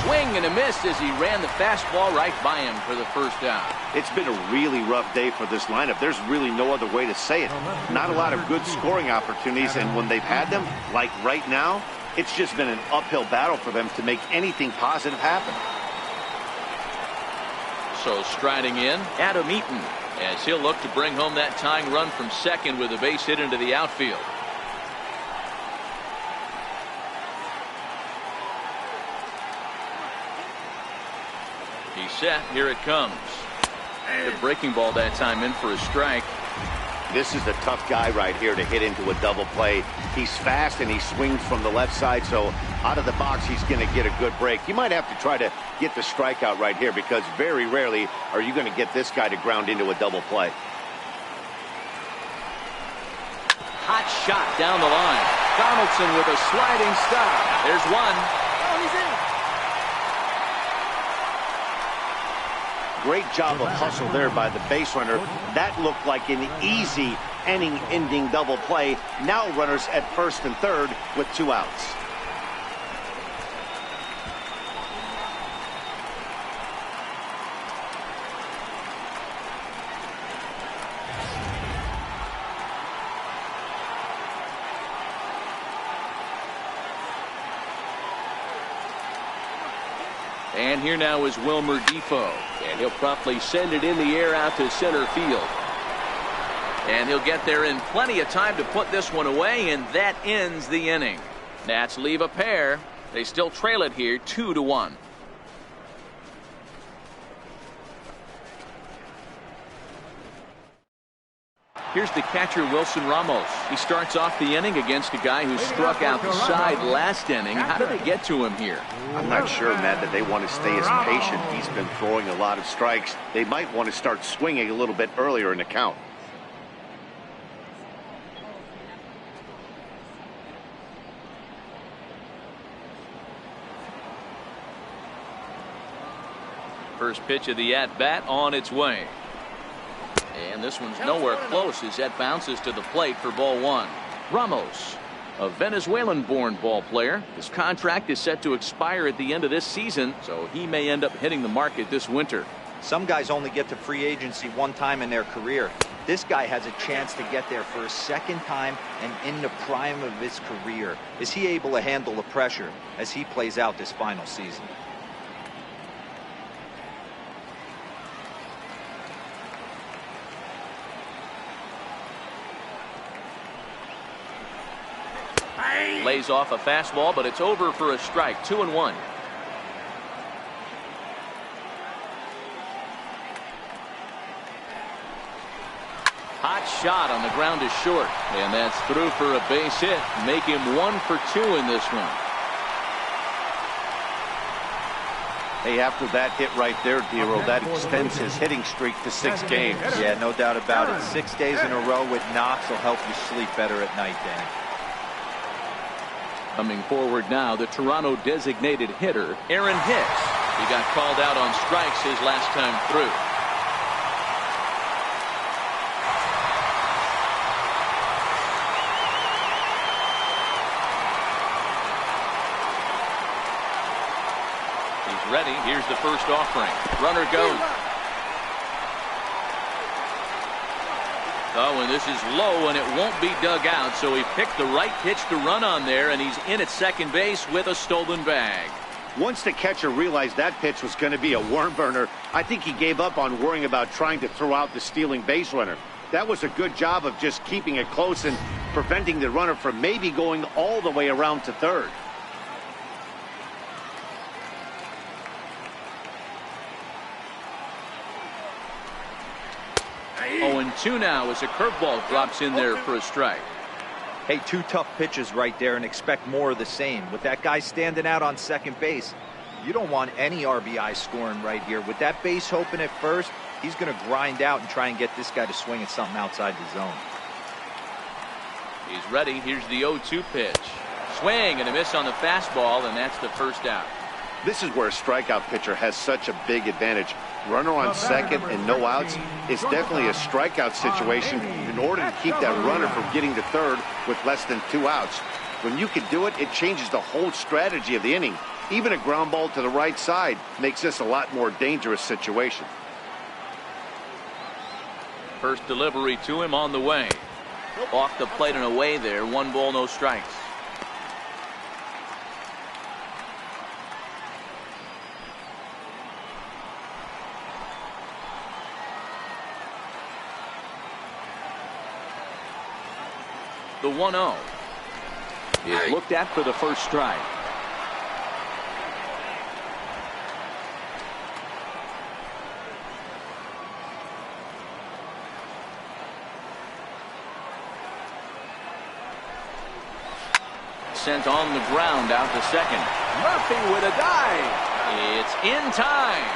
A: Swing and a miss as he ran the fastball right by him for the first out.
B: It's been a really rough day for this lineup. There's really no other way to say it. Not a lot of good scoring opportunities, and when they've had them, like right now, it's just been an uphill battle for them to make anything positive happen.
A: So striding in, Adam Eaton, as he'll look to bring home that tying run from second with a base hit into the outfield. He's set. Here it comes. The breaking ball that time in for a strike.
B: This is the tough guy right here to hit into a double play. He's fast and he swings from the left side, so out of the box he's going to get a good break. You might have to try to get the strikeout right here because very rarely are you going to get this guy to ground into a double play.
A: Hot shot down the line. Donaldson with a sliding stop. There's one.
E: Oh, he's in.
B: Great job of hustle there by the base runner. That looked like an easy inning-ending double play. Now runners at first and third with 2 outs.
A: And here now is Wilmer Defoe. And he'll promptly send it in the air out to center field. And he'll get there in plenty of time to put this one away, and that ends the inning. Nats leave a pair. They still trail it here 2-1. Here's the catcher, Wilson Ramos. He starts off the inning against a guy who struck out the side last inning. How did they get to him here?
B: I'm not sure, Matt, that they want to stay as patient. He's been throwing a lot of strikes. They might want to start swinging a little bit earlier in the count.
A: First pitch of the at-bat on its way. And this one's nowhere close as that bounces to the plate for ball 1. Ramos, a Venezuelan-born ball player. His contract is set to expire at the end of this season, so he may end up hitting the market this winter.
C: Some guys only get to free agency one time in their career. This guy has a chance to get there for a second time and in the prime of his career. Is he able to handle the pressure as he plays out this final season?
A: Lays off a fastball, but it's over for a strike. 2-1. Hot shot on the ground to short, and that's through for a base hit. Make him 1 for 2 in this one.
B: Hey, after that hit right there, Dero, that extends his hitting streak to 6 games.
C: Yeah, no doubt about it. 6 days in a row with knocks will help you sleep better at night, Danny.
A: Coming forward now, the Toronto designated hitter, Aaron Hicks. He got called out on strikes his last time through. He's ready. Here's the first offering. Runner goes. Oh, and this is low, and it won't be dug out, so he picked the right pitch to run on there, and he's in at second base with a stolen bag.
B: Once the catcher realized that pitch was going to be a worm burner, I think he gave up on worrying about trying to throw out the stealing base runner. That was a good job of just keeping it close and preventing the runner from maybe going all the way around to third.
A: 0-2 now as a curveball drops in there for a strike.
C: Hey, 2 tough pitches right there, and expect more of the same. With that guy standing out on second base, you don't want any RBI scoring right here. With that base open at first, he's going to grind out and try and get this guy to swing at something outside the zone.
A: He's ready. Here's the 0-2 pitch. Swing and a miss on the fastball, and that's the first out.
B: This is where a strikeout pitcher has such a big advantage. Runner on second and no outs is definitely a strikeout situation in order to keep that runner from getting to third with less than 2 outs. When you can do it, it changes the whole strategy of the inning. Even a ground ball to the right side makes this a lot more dangerous situation.
A: First delivery to him on the way. Off the plate and away there. 1 ball, no strikes. The 1-0 is looked at for the first strike. sent on the ground out to second.
E: Murphy with a dive.
A: It's in time.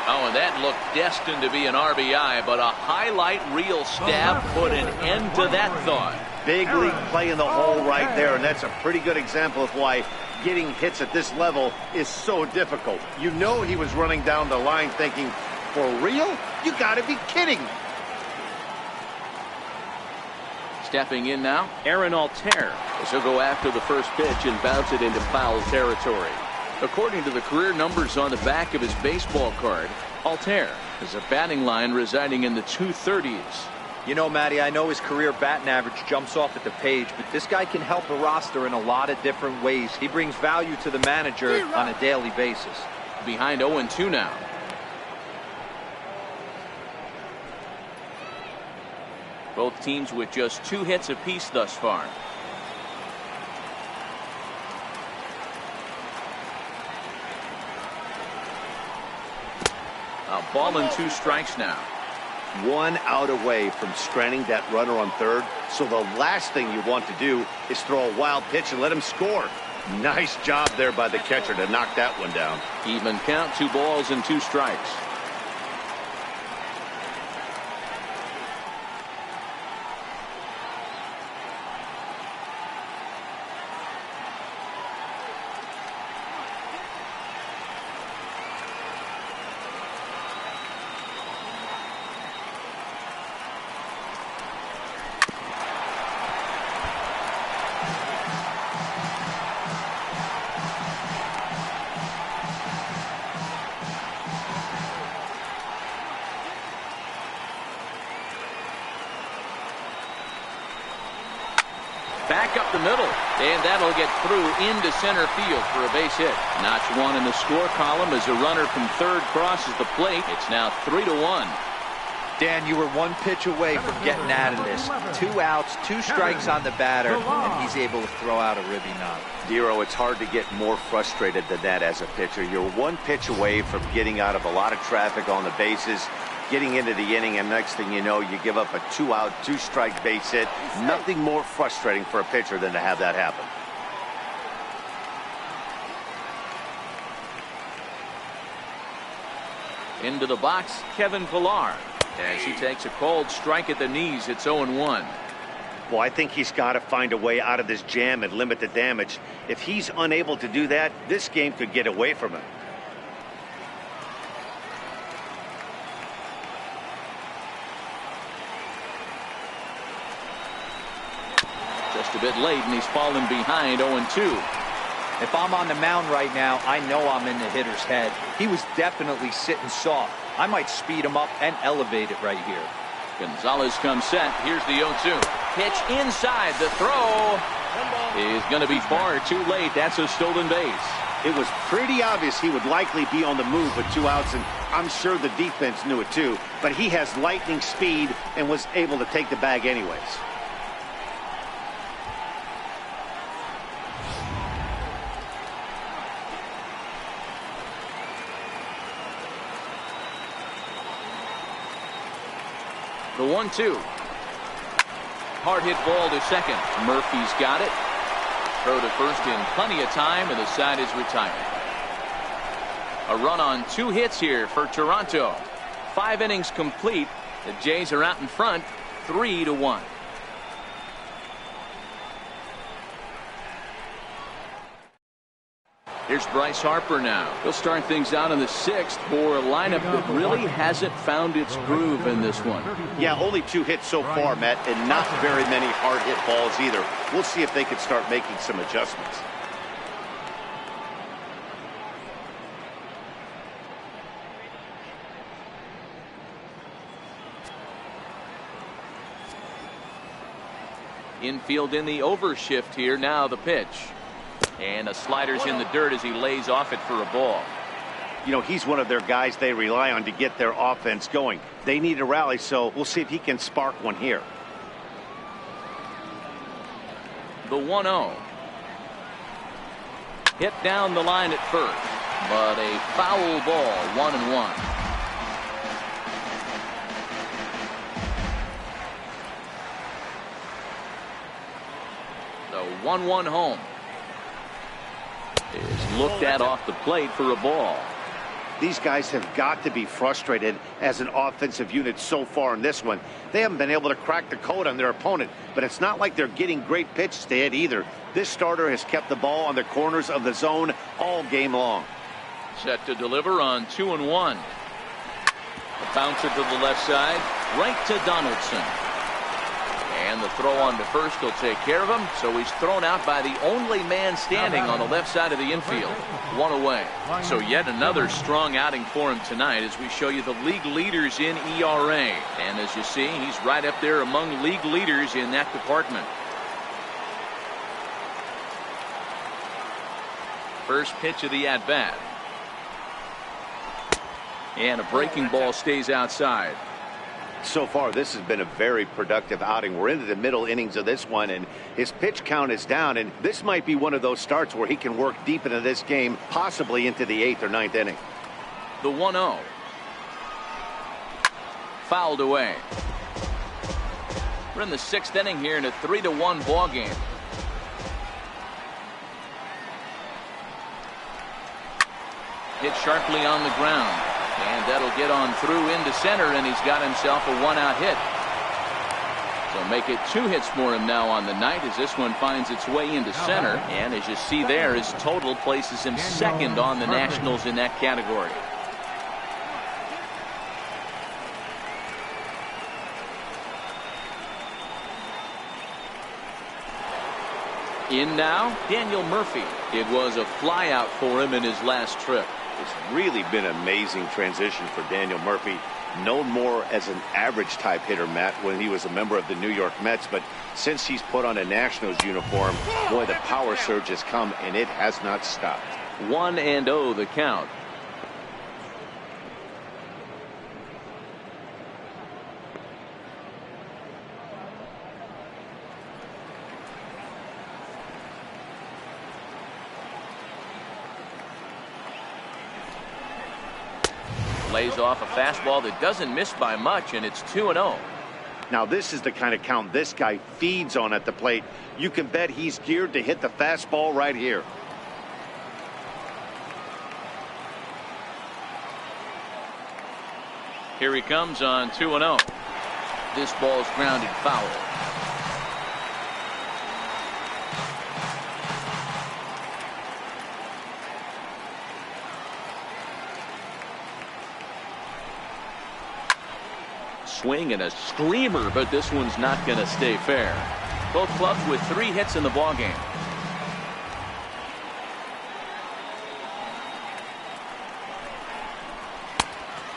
A: Oh, and that looked destined to be an RBI, but a highlight reel stab put an end to that thought.
B: Big league play in the hole right there, and that's a pretty good example of why getting hits at this level is so difficult. You know he was running down the line thinking, for real? You got to be kidding me.
A: Stepping in now, Aaron Altair, as he'll go after the first pitch and bounce it into foul territory. According to the career numbers on the back of his baseball card, Altair has a batting line residing in the 230s.
C: You know, Matty, I know his career batting average jumps off at the page, but this guy can help a roster in a lot of different ways. He brings value to the manager on a daily basis.
A: Behind 0-2 now. Both teams with just 2 hits apiece thus far. A ball and 2 strikes now.
B: 1 out away from stranding that runner on third. So the last thing you want to do is throw a wild pitch and let him score. Nice job there by the catcher to knock that one down.
A: Even count, 2 balls and 2 strikes. Back up the middle, and that'll get through into center field for a base hit. Notch 1 in the score column as a runner from third crosses the plate. It's now 3-1.
C: Dan, you were 1 pitch away from getting out of this. 2 outs, 2 strikes on the batter, and he's able to throw out a ribby knock.
B: Dero, it's hard to get more frustrated than that as a pitcher. You're 1 pitch away from getting out of a lot of traffic on the bases, getting into the inning, and next thing you know, you give up a 2-out, 2-strike base hit. Nothing more frustrating for a pitcher than to have that happen.
A: Into the box, Kevin Pillar, as he takes a cold strike at the knees. It's 0-1.
B: Well, I think he's got to find a way out of this jam and limit the damage. If he's unable to do that, this game could get away from him.
A: Just a bit late, and he's fallen behind 0-2.
C: If I'm on the mound right now, I know I'm in the hitter's head. He was definitely sitting soft. I might speed him up and elevate it right here.
A: Gonzalez comes set. Here's the 0-2. Pitch inside. The throw is going to be far too late. That's a stolen base.
B: It was pretty obvious he would likely be on the move with 2 outs, and I'm sure the defense knew it too. But he has lightning speed and was able to take the bag anyways.
A: The 1-2. Hard hit ball to second. Murphy's got it. Throw to first in plenty of time, and the side is retired. A run on 2 hits here for Toronto. 5 innings complete. The Jays are out in front, 3-1. Here's Bryce Harper now. He'll start things out in the 6th for a lineup that really hasn't found its groove in this one.
B: Yeah, only 2 hits so far, Matt, and not very many hard hit balls either. We'll see if they can start making some adjustments.
A: Infield in the overshift here. Now the pitch. And a slider's in the dirt as he lays off it for a ball.
B: You know, he's one of their guys they rely on to get their offense going. They need a rally, so we'll see if he can spark one here.
A: The 1-0. Hit down the line at first, but a foul ball, 1-1. The 1-1 home. looked at off the plate for a ball.
B: These guys have got to be frustrated as an offensive unit so far in this one. They haven't been able to crack the code on their opponent, but it's not like they're getting great pitches to hit either. This starter has kept the ball on the corners of the zone all game long.
A: Set to deliver on 2-1. A bouncer to the left side, right to Donaldson. And the throw on to first will take care of him, so he's thrown out by the only man standing on the left side of the infield. One away. So yet another strong outing for him tonight as we show you the league leaders in ERA. And as you see, he's right up there among league leaders in that department. First pitch of the at-bat. And a breaking ball stays outside.
B: So far, this has been a very productive outing. We're into the middle innings of this one, and his pitch count is down, and this might be one of those starts where he can work deep into this game, possibly into the 8th or 9th inning.
A: The 1-0. Fouled away. We're in the 6th inning here in a 3-1 ball game. Hit sharply on the ground. And that'll get on through into center, and he's got himself a 1-out hit. So make it 2 hits for him now on the night as this one finds its way into center. And as you see there, his total places him 2nd on the Nationals in that category. In now, Daniel Murphy. It was a flyout for him in his last trip.
B: It's really been an amazing transition for Daniel Murphy, known more as an average type hitter, Matt, when he was a member of the New York Mets. But since he's put on a Nationals uniform, boy, the power surge has come, and it has not stopped.
A: 1-0 the count. Lays off a fastball that doesn't miss by much, and it's 2-0.
B: Now this is the kind of count this guy feeds on at the plate. You can bet he's geared to hit the fastball right here.
A: Here he comes on 2-0. This ball's grounded foul. Swing and a screamer, but this one's not going to stay fair. Both clubs with 3 hits in the ballgame.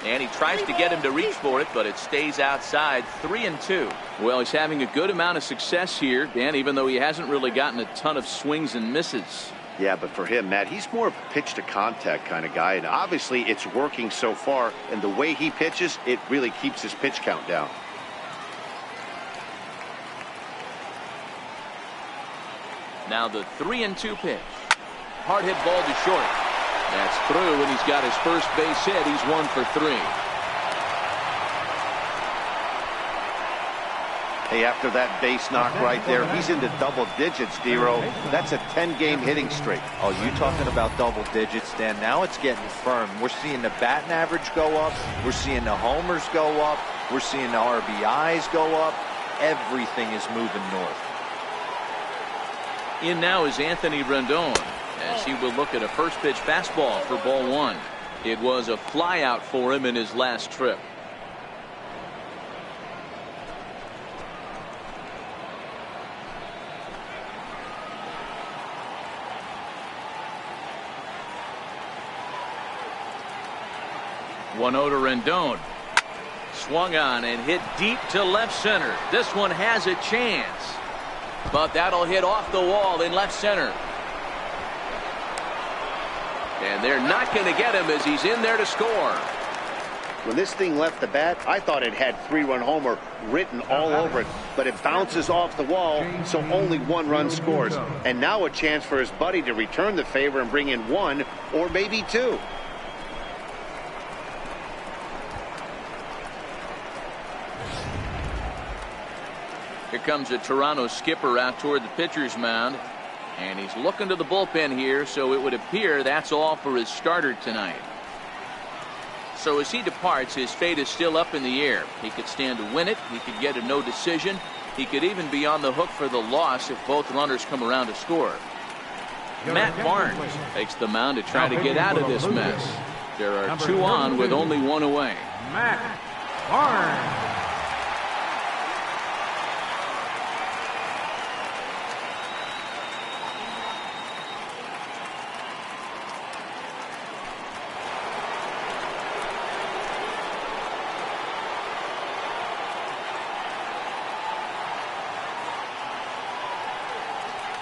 A: And he tries to get him to reach for it, but it stays outside. 3-2. Well, he's having a good amount of success here, Dan, even though he hasn't really gotten a ton of swings and misses.
B: Yeah, but for him, Matt, he's more of a pitch to contact kind of guy, and obviously it's working so far, and the way he pitches, it really keeps his pitch count down.
A: Now the 3-2 pitch. Hard hit ball to short. That's through, and he's got his first base hit. He's 1 for 3.
B: Hey, after that base knock right there, he's into double digits, D-Row. That's a 10-game hitting streak.
C: Oh, you talking about double digits, Dan? Now it's getting firm. We're seeing the batting average go up. We're seeing the homers go up. We're seeing the RBIs go up. Everything is moving north.
A: In now is Anthony Rendon as he will look at a first pitch fastball for ball 1. It was a flyout for him in his last trip. One to Rendon. Swung on and hit deep to left center. This one has a chance, but that'll hit off the wall in left center. And they're not going to get him as he's in there to score.
B: When this thing left the bat, I thought it had 3-run homer written all over it, but it bounces off the wall, so only 1 run scores. And now a chance for his buddy to return the favor and bring in 1 or maybe 2.
A: Here comes a Toronto skipper out toward the pitcher's mound. And he's looking to the bullpen here, so it would appear that's all for his starter tonight. So as he departs, his fate is still up in the air. He could stand to win it. He could get a no decision. He could even be on the hook for the loss if both runners come around to score. Matt Barnes takes the mound to try to get out of this mess. There are 2 on with only 1 away.
D: Matt Barnes.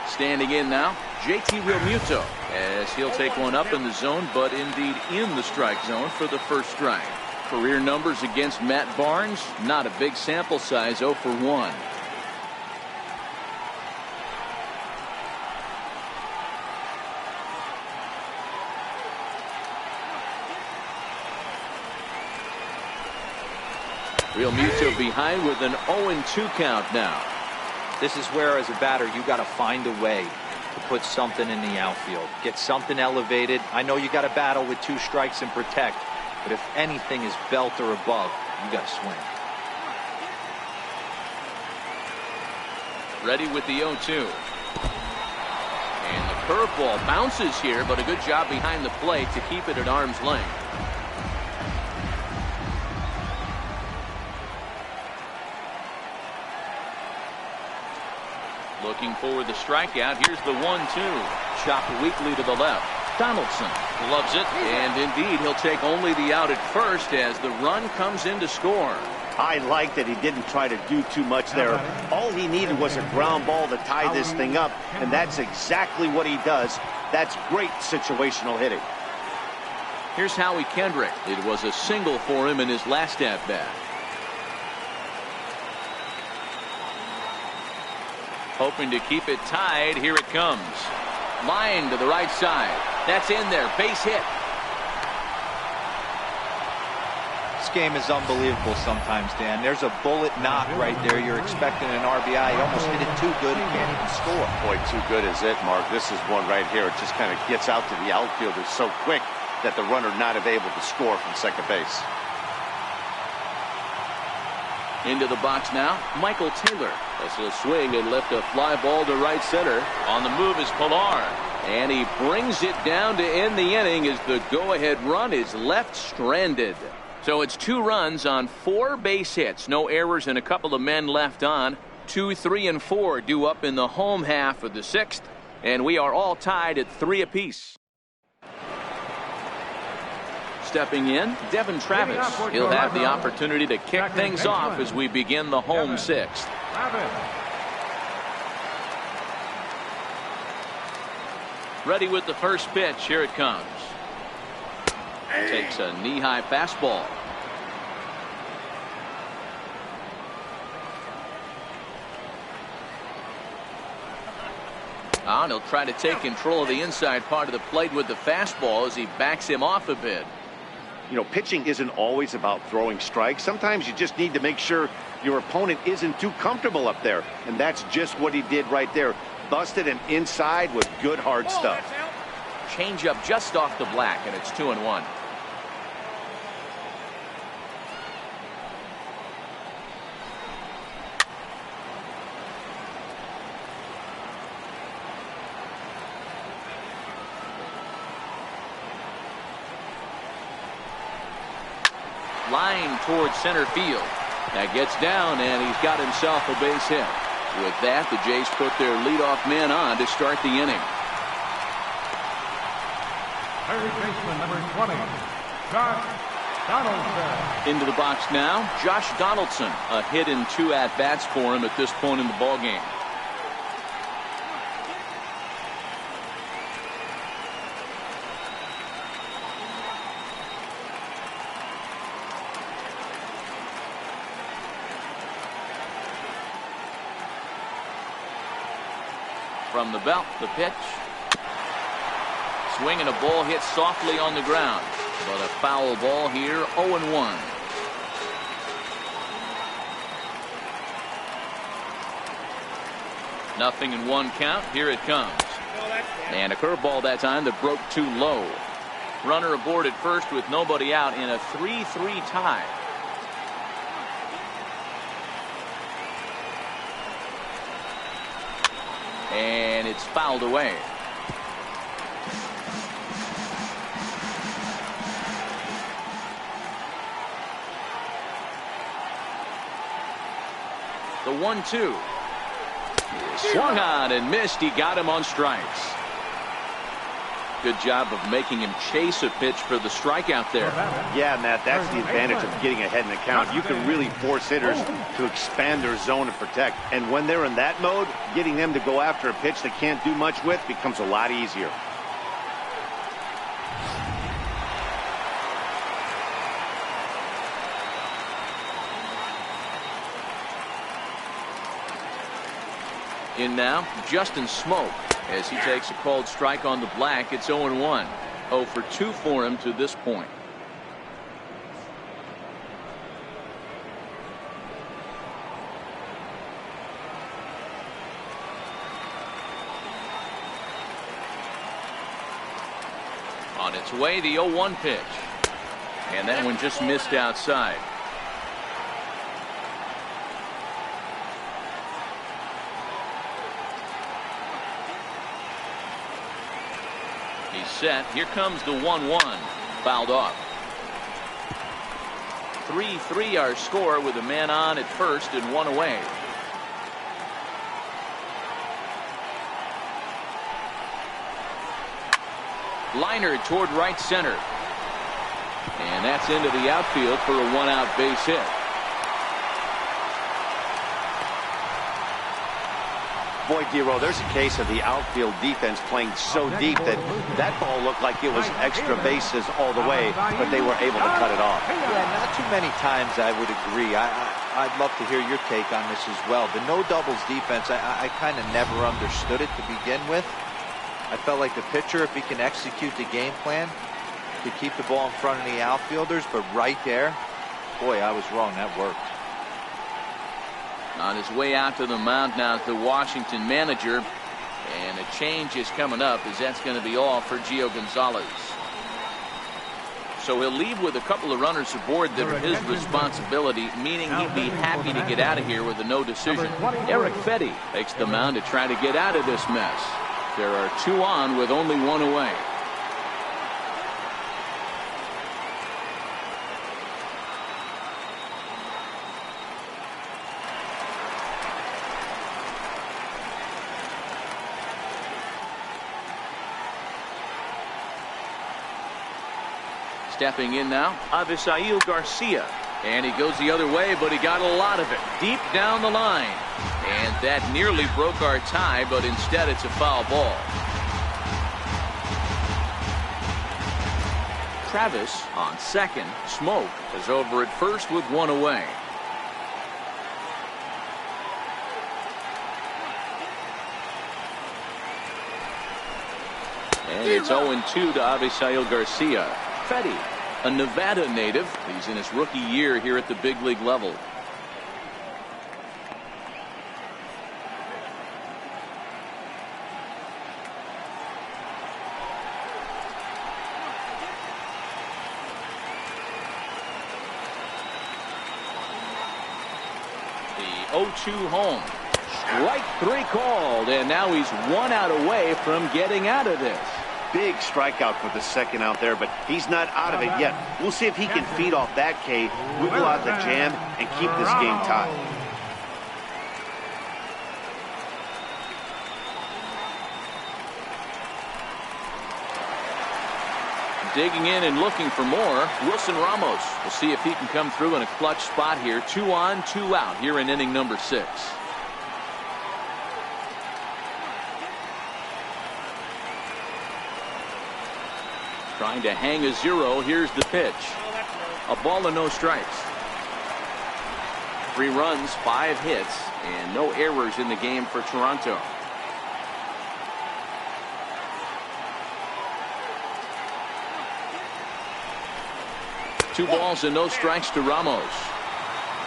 A: Standing in now, JT Realmuto, as he'll take one up in the zone, but indeed in the strike zone for the first strike. Career numbers against Matt Barnes, not a big sample size, 0 for 1. Realmuto behind with an 0-2 count now.
C: This is where, as a batter, you got to find a way to put something in the outfield. Get something elevated. I know you got to battle with 2 strikes and protect, but if anything is belt or above, you got to swing.
A: Ready with the 0-2. And the curveball bounces here, but a good job behind the plate to keep it at arm's length. Looking for the strikeout. Here's the 1-2. Chopped weakly to the left. Donaldson loves it, and indeed he'll take only the out at first as the run comes in to score.
B: I like that he didn't try to do too much there. All he needed was a ground ball to tie this thing up, and that's exactly what he does. That's great situational hitting.
A: Here's Howie Kendrick. It was a single for him in his last at-bat. Hoping to keep it tied. Here it comes. Line to the right side. That's in there. Base hit.
C: This game is unbelievable sometimes, Dan. There's a bullet knock right there. You're expecting an RBI. He almost hit it too good. He can't even score.
B: Boy, too good is it, Mark. This is one right here. It just kind of gets out to the outfielder so quick that the runner not able to score from second base.
A: Into the box now, Michael Taylor. That's a swing and lift a fly ball to right center. On the move is Pilar. And he brings it down to end the inning as the go-ahead run is left stranded. So it's 2 runs on 4 base hits. No errors and a couple of men left on. 2, 3, and 4 due up in the home half of the 6th. And we are all tied at 3 apiece. Stepping in, Devin Travis. He'll have the opportunity to kick things off as we begin the home 6th. Ready with the first pitch. Here it comes. Takes a knee-high fastball. And he'll try to take control of the inside part of the plate with the fastball as he backs him off a bit.
B: You know, pitching isn't always about throwing strikes. Sometimes you just need to make sure your opponent isn't too comfortable up there. And that's just what he did right there. Busted him inside with good hard stuff.
A: Change up just off the black, and it's 2-1. Line towards center field. That gets down, and he's got himself a base hit. With that, the Jays put their leadoff man on to start the inning.
D: Third baseman number 20, Josh Donaldson.
A: Into the box now, Josh Donaldson. A hit in 2 at-bats for him at this point in the ballgame. From the belt, the pitch. Swing and a ball hit softly on the ground. But a foul ball here, 0-1. Nothing in 1 count. Here it comes. And a curveball that time that broke too low. Runner aboard at first with nobody out in a 3-3 tie. And it's fouled away. The 1-2. Swung on and missed. He got him on strikes. Good job of making him chase a pitch for the strikeout there.
B: Yeah, Matt, that's the advantage of getting ahead in the count. You can really force hitters to expand their zone and protect. And when they're in that mode, getting them to go after a pitch they can't do much with becomes a lot easier.
A: In now, Justin Smoke, as he takes a called strike on the black. It's 0-1. 0 for 2 for him to this point. On its way, the 0-1 pitch. And that one just missed outside. Set. Here comes the 1-1. Fouled off. 3-3 our score with a man on at first and one away. Liner toward right center. And that's into the outfield for a 1-out base hit.
B: Boy, Dero, there's a case of the outfield defense playing so deep that that ball looked like it was extra bases all the way, but they were able to cut it off.
C: Yeah, not too many times I would agree. I'd love to hear your take on this as well. The no doubles defense, I kind of never understood it to begin with. I felt like the pitcher, if he can execute the game plan, could keep the ball in front of the outfielders, but right there, boy, I was wrong. That worked.
A: On his way out to the mound now, the Washington manager, and a change is coming up, as that's going to be all for Gio Gonzalez. So he'll leave with a couple of runners aboard that are his responsibility, meaning he'd be happy to get out of here with a no decision. Eric Fetty takes the mound to try to get out of this mess. There are 2 on with only 1 away. Stepping in now, Avisail Garcia. And he goes the other way, but he got a lot of it deep down the line. And that nearly broke our tie, but instead it's a foul ball. Travis on second. Smoke is over at first with 1 away. And it's 0-2 to Avisail Garcia. Fetty, a Nevada native. He's in his rookie year here at the big league level. The 0-2 home. Strike 3 called, and now he's 1 out away from getting out of this.
B: Big strikeout for the second out there, but he's not out of it yet. We'll see if he can feed off that K, wiggle out the jam, and keep this game tied.
A: Digging in and looking for more, Wilson Ramos. We'll see if he can come through in a clutch spot here. 2 on, 2 out here in inning number 6. Trying to hang a 0. Here's the pitch. A ball and no strikes. 3 runs, 5 hits, and no errors in the game for Toronto. Two balls and no strikes to Ramos.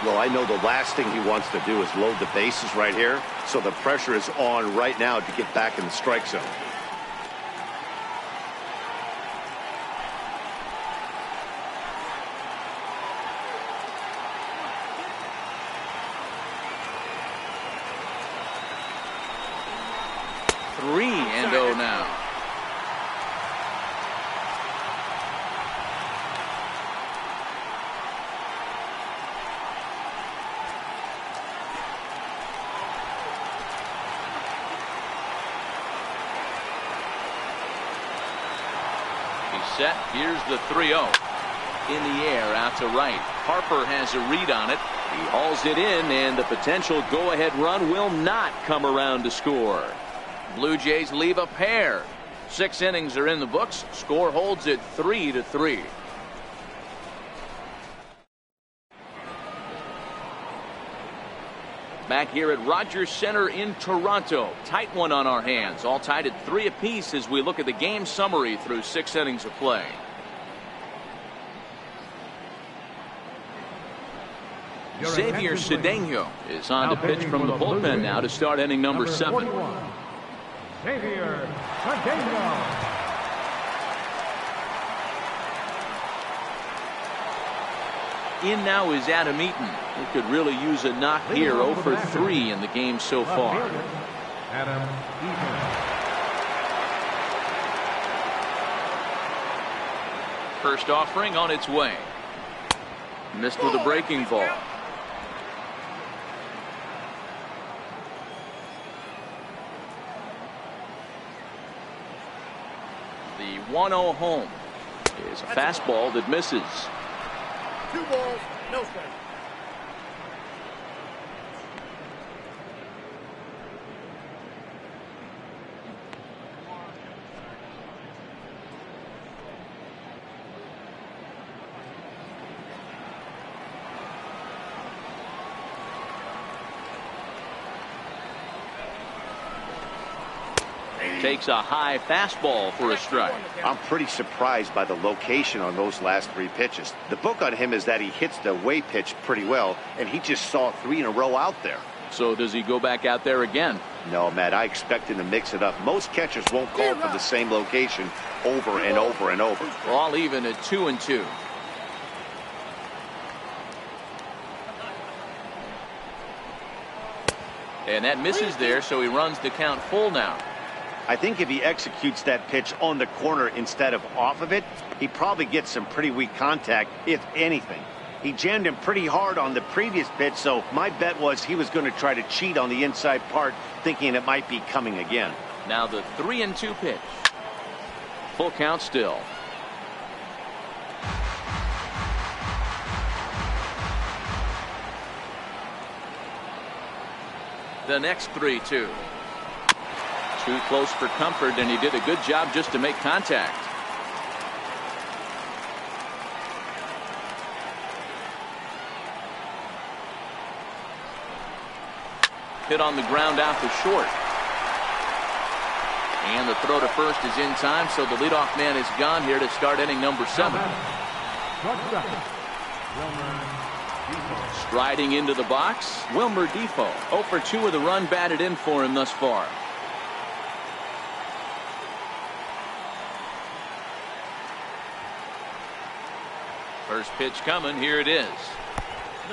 B: Well, I know the last thing he wants to do is load the bases right here, so the pressure is on right now to get back in the strike zone.
A: 3-0 now. Set. Here's the 3-0. In the air out to right. Harper has a read on it. He hauls it in, and the potential go-ahead run will not come around to score. Blue Jays leave a pair. 6 innings are in the books. Score holds it 3-3. Back here at Rogers Center in Toronto. Tight one on our hands. All tied at 3 apiece as we look at the game summary through 6 innings of play. Xavier Cedeno is on to pitch from the bullpen now to start inning number 7.
D: Xavier Cedeno.
A: In now is Adam Eaton. He could really use a knock here. 0 for 3 in the game so far.
D: Adam Eaton.
A: First offering on its way. Missed with a breaking ball. The 1-0 home is a fastball that misses.
E: 2 balls, no strikes.
A: Takes a high fastball for a strike.
B: I'm pretty surprised by the location on those last 3 pitches. The book on him is that he hits the away pitch pretty well, and he just saw 3 in a row out there.
A: So does he go back out there again?
B: No, Matt, I expect him to mix it up. Most catchers won't call for the same location over and over and over.
A: We're all even at 2-2. And that misses there, so he runs the count full now.
B: I think if he executes that pitch on the corner instead of off of it, he probably gets some pretty weak contact, if anything. He jammed him pretty hard on the previous pitch, so my bet was he was going to try to cheat on the inside part, thinking it might be coming again.
A: Now the 3-2 pitch. Full count still. The next 3-2. Too close for comfort, and he did a good job just to make contact. Hit on the ground out to short. And the throw to first is in time, so the leadoff man is gone here to start inning number 7. Striding into the box, Wilmer Defoe. 0 for 2 with a run batted in for him thus far. First pitch coming, here it is.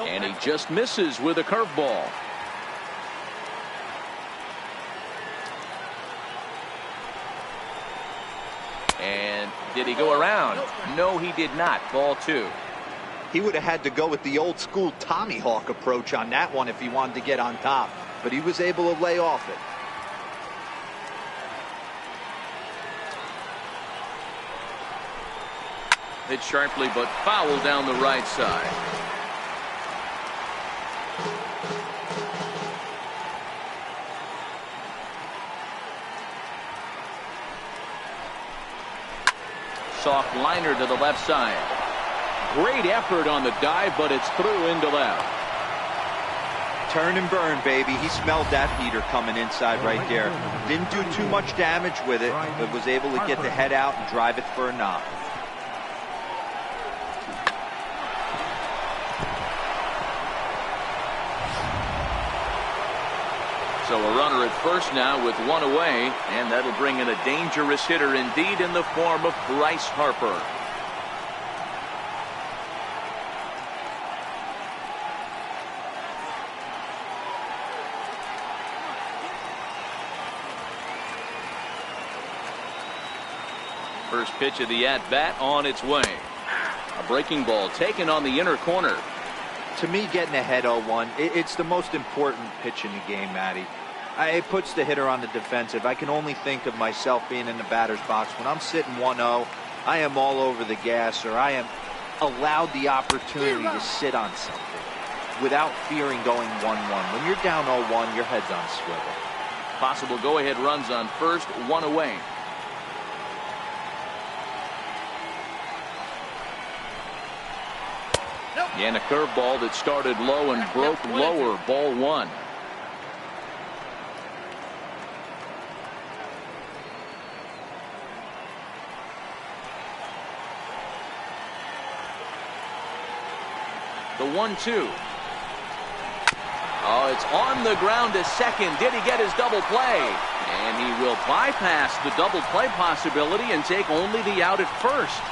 A: And he just misses with a curveball. And did he go around? No, he did not. Ball 2.
C: He would have had to go with the old school Tommy Hawk approach on that one if he wanted to get on top, but he was able to lay off it.
A: Hit sharply but foul down the right side. Soft liner to the left side. Great effort on the dive, but it's through into left.
C: Turn and burn, baby. He smelled that heater coming inside right there. Didn't do too much damage with it, but was able to get the head out and drive it for a knock.
A: So a runner at first now with 1 away, and that'll bring in a dangerous hitter indeed in the form of Bryce Harper. First pitch of the at-bat on its way. A breaking ball taken on the inner corner.
C: To me, getting ahead 0-1, it's the most important pitch in the game, Matty. It puts the hitter on the defensive. I can only think of myself being in the batter's box. When I'm sitting 1-0, I am all over the gas, or I am allowed the opportunity to sit on something without fearing going 1-1. When you're down 0-1, your head's on swivel.
A: Possible go-ahead runs on first, one away. And a curveball that started low and broke lower. Ball one. The 1-2. Oh, it's on the ground to second. Did he get his double play? And he will bypass the double play possibility and take only the out at first.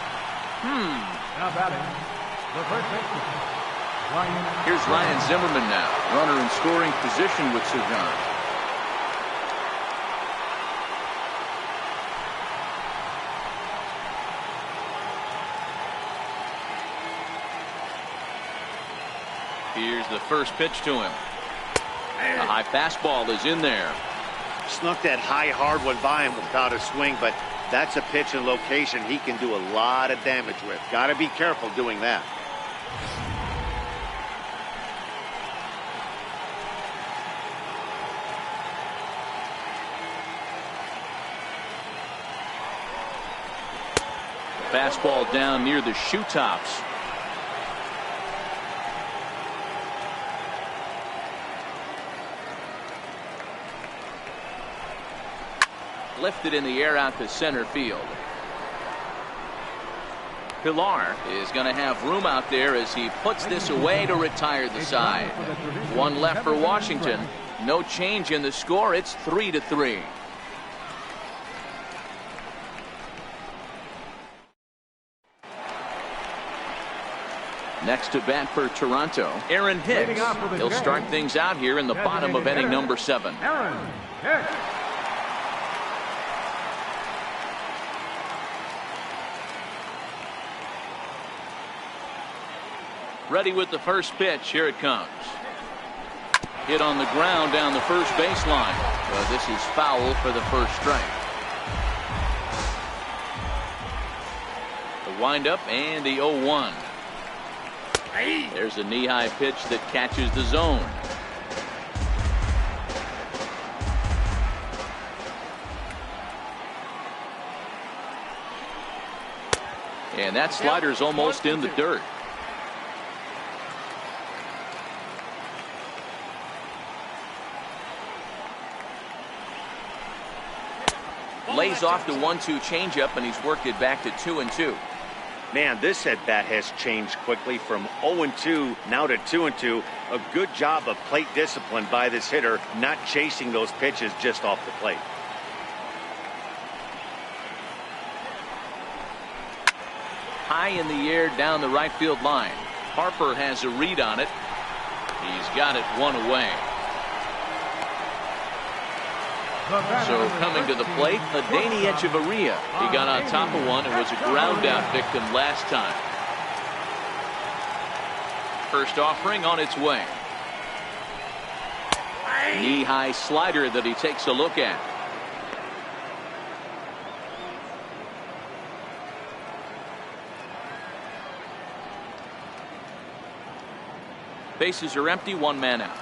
D: Now batting.
A: Here's Ryan Zimmerman now. Runner in scoring position with Sagan. Here's the first pitch to him. A high fastball is in there.
B: Snuck that high hard one by him without a swing, but that's a pitch and location he can do a lot of damage with. Got to be careful doing that.
A: Fastball down near the shoe tops. Lifted in the air out to center field. Pilar is going to have room out there as he puts this away to retire the side. One left for Washington. No change in the score. It's 3-3. Next to bat for Toronto, Aaron Hicks. He'll start things out here in the bottom of inning number 7.
D: Aaron Hicks.
A: Ready with the first pitch. Here it comes. Hit on the ground down the first baseline. Well, this is foul for the first strike. The windup and the 0-1. There's a knee-high pitch that catches the zone. And that slider's almost in the dirt. Lays off the 1-2 changeup, and he's worked it back to 2-2.
B: Man, this at bat has changed quickly from 0-2 now to 2-2. A good job of plate discipline by this hitter, not chasing those pitches just off the plate.
A: High in the air down the right field line. Harper has a read on it. He's got it one away. So coming to the plate, Adani Echeverria. He got on top of one and was a ground out victim last time. First offering on its way. Knee-high slider that he takes a look at. Bases are empty, one man out.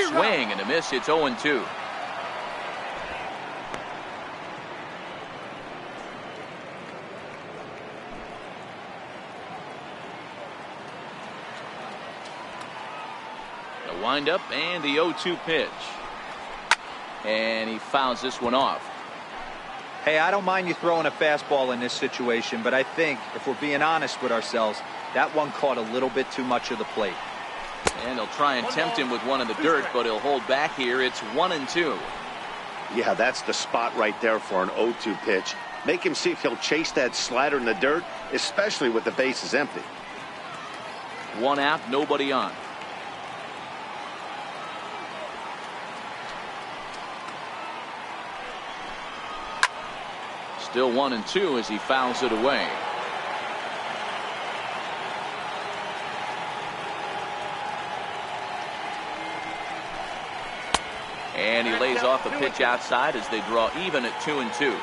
A: Swing and a miss. It's 0-2. The windup and the 0-2 pitch. And he fouls this one off.
C: Hey, I don't mind you throwing a fastball in this situation, but I think if we're being honest with ourselves, that one caught a little bit too much of the plate.
A: And he'll try and tempt him with one in the dirt, but he'll hold back here. It's 1-2.
B: Yeah, that's the spot right there for an 0-2 pitch. Make him see if he'll chase that slider in the dirt, especially with the bases empty.
A: One out, nobody on. Still 1-2 as he fouls it away. And he lays off the pitch outside as they draw even at 2-2.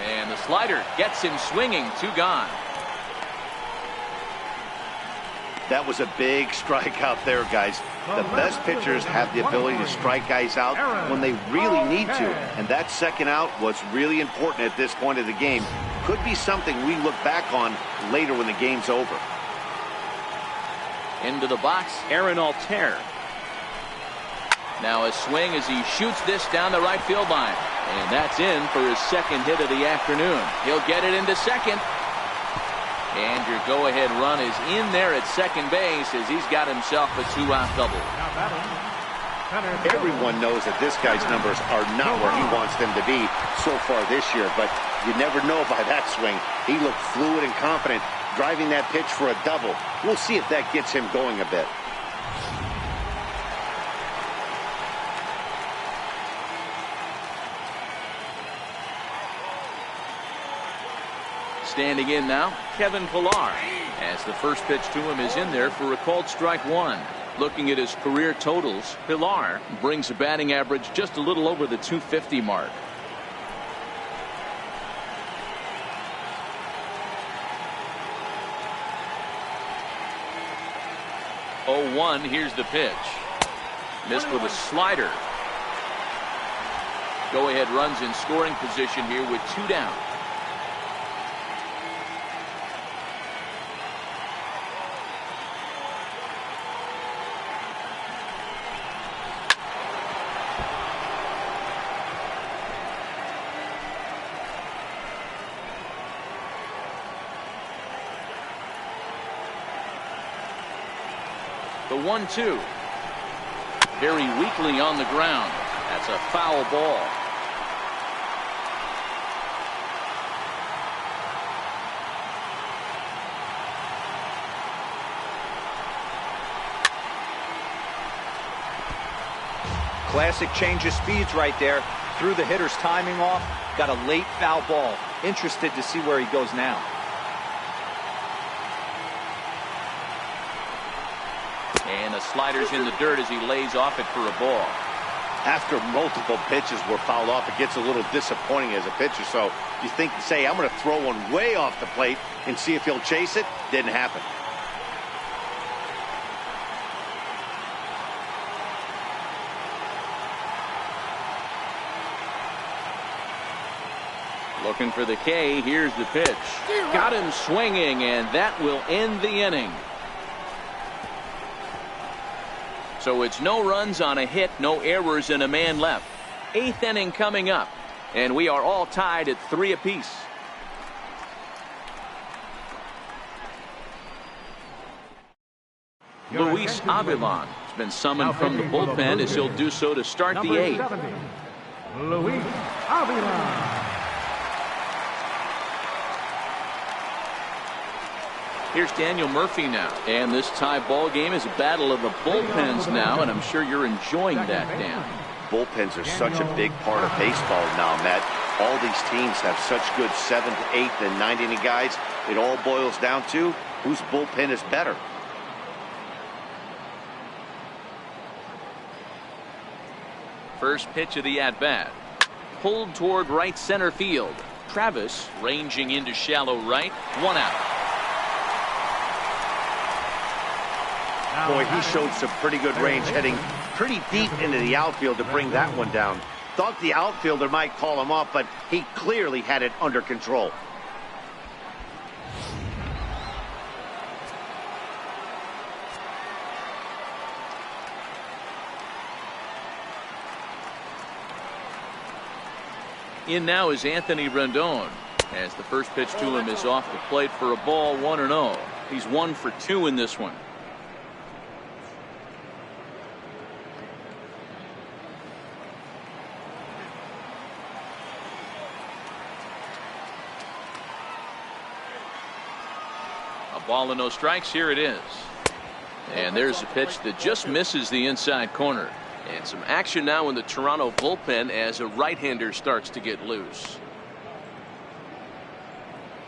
A: And the slider gets him swinging. 2 gone.
B: That was a big strikeout there, guys. The best pitchers have the ability to strike guys out when they really need to. And that second out was really important at this point of the game. Could be something we look back on later when the game's over.
A: Into the box, Aaron Altair. Now a swing as he shoots this down the right field line. And that's in for his second hit of the afternoon. He'll get it into second. And your go-ahead run is in there at second base as he's got himself a 2-out double.
B: Everyone knows that this guy's numbers are not where he wants them to be so far this year, but you never know by that swing. He looked fluid and confident, driving that pitch for a double. We'll see if that gets him going a bit.
A: Standing in now, Kevin Pillar, as the first pitch to him is in there for a called strike 1. Looking at his career totals, Pillar brings a batting average just a little over the 250 mark. Oh, 1, here's the pitch. Missed with a slider. Go-ahead runs in scoring position here with 2 down. The 1-2. Very weakly on the ground. That's a foul ball.
C: Classic change of speeds right there. Threw the hitter's timing off. Got a late foul ball. Interested to see where he goes now.
A: And the slider's in the dirt as he lays off it for a ball.
B: After multiple pitches were fouled off, it gets a little disappointing as a pitcher. So you think, say, I'm going to throw one way off the plate and see if he'll chase it. Didn't happen.
A: Looking for the K. Here's the pitch. Got him swinging, and that will end the inning. So it's no runs on a hit, no errors, and a man left. 8th inning coming up, and we are all tied at 3 apiece. Luis Avilan has been summoned from the bullpen as he'll do so to start the 8th.
D: Luis Avilan.
A: Here's Daniel Murphy now. And this tie ball game is a battle of the bullpens now, and I'm sure you're enjoying that, Dan.
B: Bullpens are such a big part of baseball now, Matt. All these teams have such good 7th, 8th, and 9th inning guys. It all boils down to whose bullpen is better.
A: First pitch of the at-bat. Pulled toward right center field. Travis ranging into shallow right. 1 out.
B: Boy, he showed some pretty good range, heading pretty deep into the outfield to bring that one down. Thought the outfielder might call him off, but he clearly had it under control.
A: In now is Anthony Rendon, as the first pitch to him is off the plate for a ball. 1-0. He's 1 for 2 in this one. A ball and no strikes. Here it is. And there's a pitch that just misses the inside corner.
F: And some action now in the Toronto bullpen as a right-hander starts to get loose.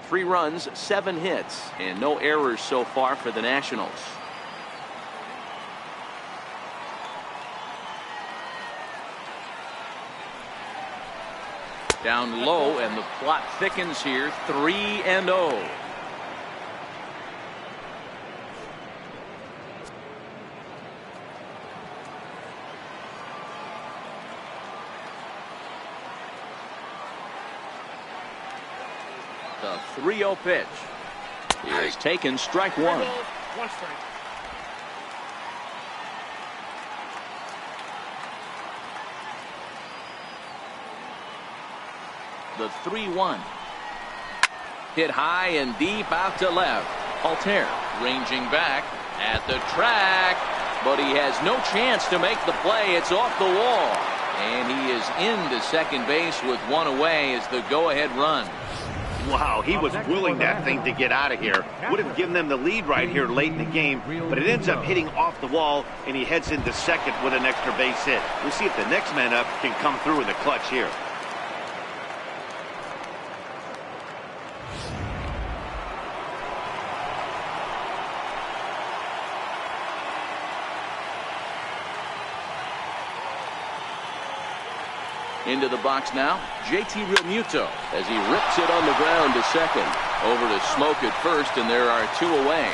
F: 3 runs, 7 hits, and no errors so far for the Nationals. Down low, and the plot thickens here. 3-0. The 3-0 pitch is taken, strike 1.
E: 1 strike.
A: The 3-1. Hit high and deep out to left. Altair ranging back at the track, but he has no chance to make the play. It's off the wall, and he is into second base with 1 away as the go-ahead run.
B: Wow, he was willing that thing to get out of here. Would have given them the lead right here late in the game, but it ends up hitting off the wall, and he heads into second with an extra base hit. We'll see if the next man up can come through with a clutch here.
A: Into the box now, JT Realmuto as he rips it on the ground to second. Over to Smoke at first, and there are 2 away.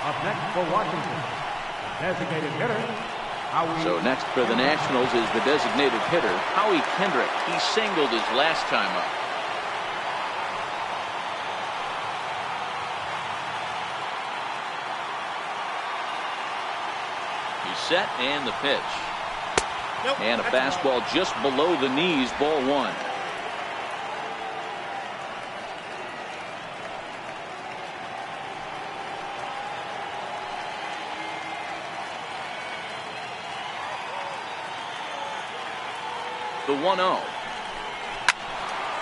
D: Up next for Washington, designated hitter, Howie.
A: So next for the Nationals is the designated hitter, Howie Kendrick. He singled his last time up. Set and the pitch.
E: Nope,
A: and a fastball just below the knees, ball 1. The 1-0.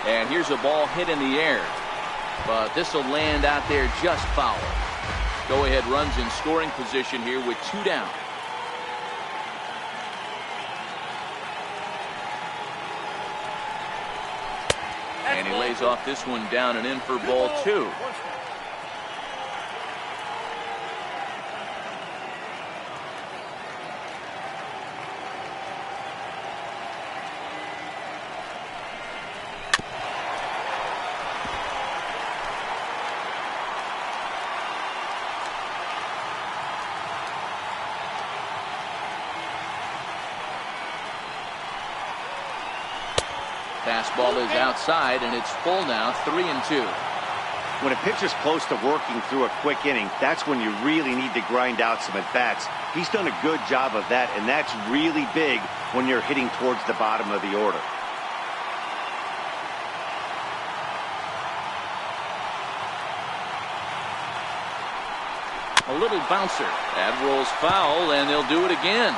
A: And here's a ball hit in the air, but this will land out there just foul. Go ahead runs in scoring position here with 2 down. And he lays off this one down and in for ball 2. Fastball is outside, and it's full now, 3-2.
B: When a pitcher's close to working through a quick inning, that's when you really need to grind out some at-bats. He's done a good job of that, and that's really big when you're hitting towards the bottom of the order.
A: A little bouncer. That rolls foul, and they'll do it again.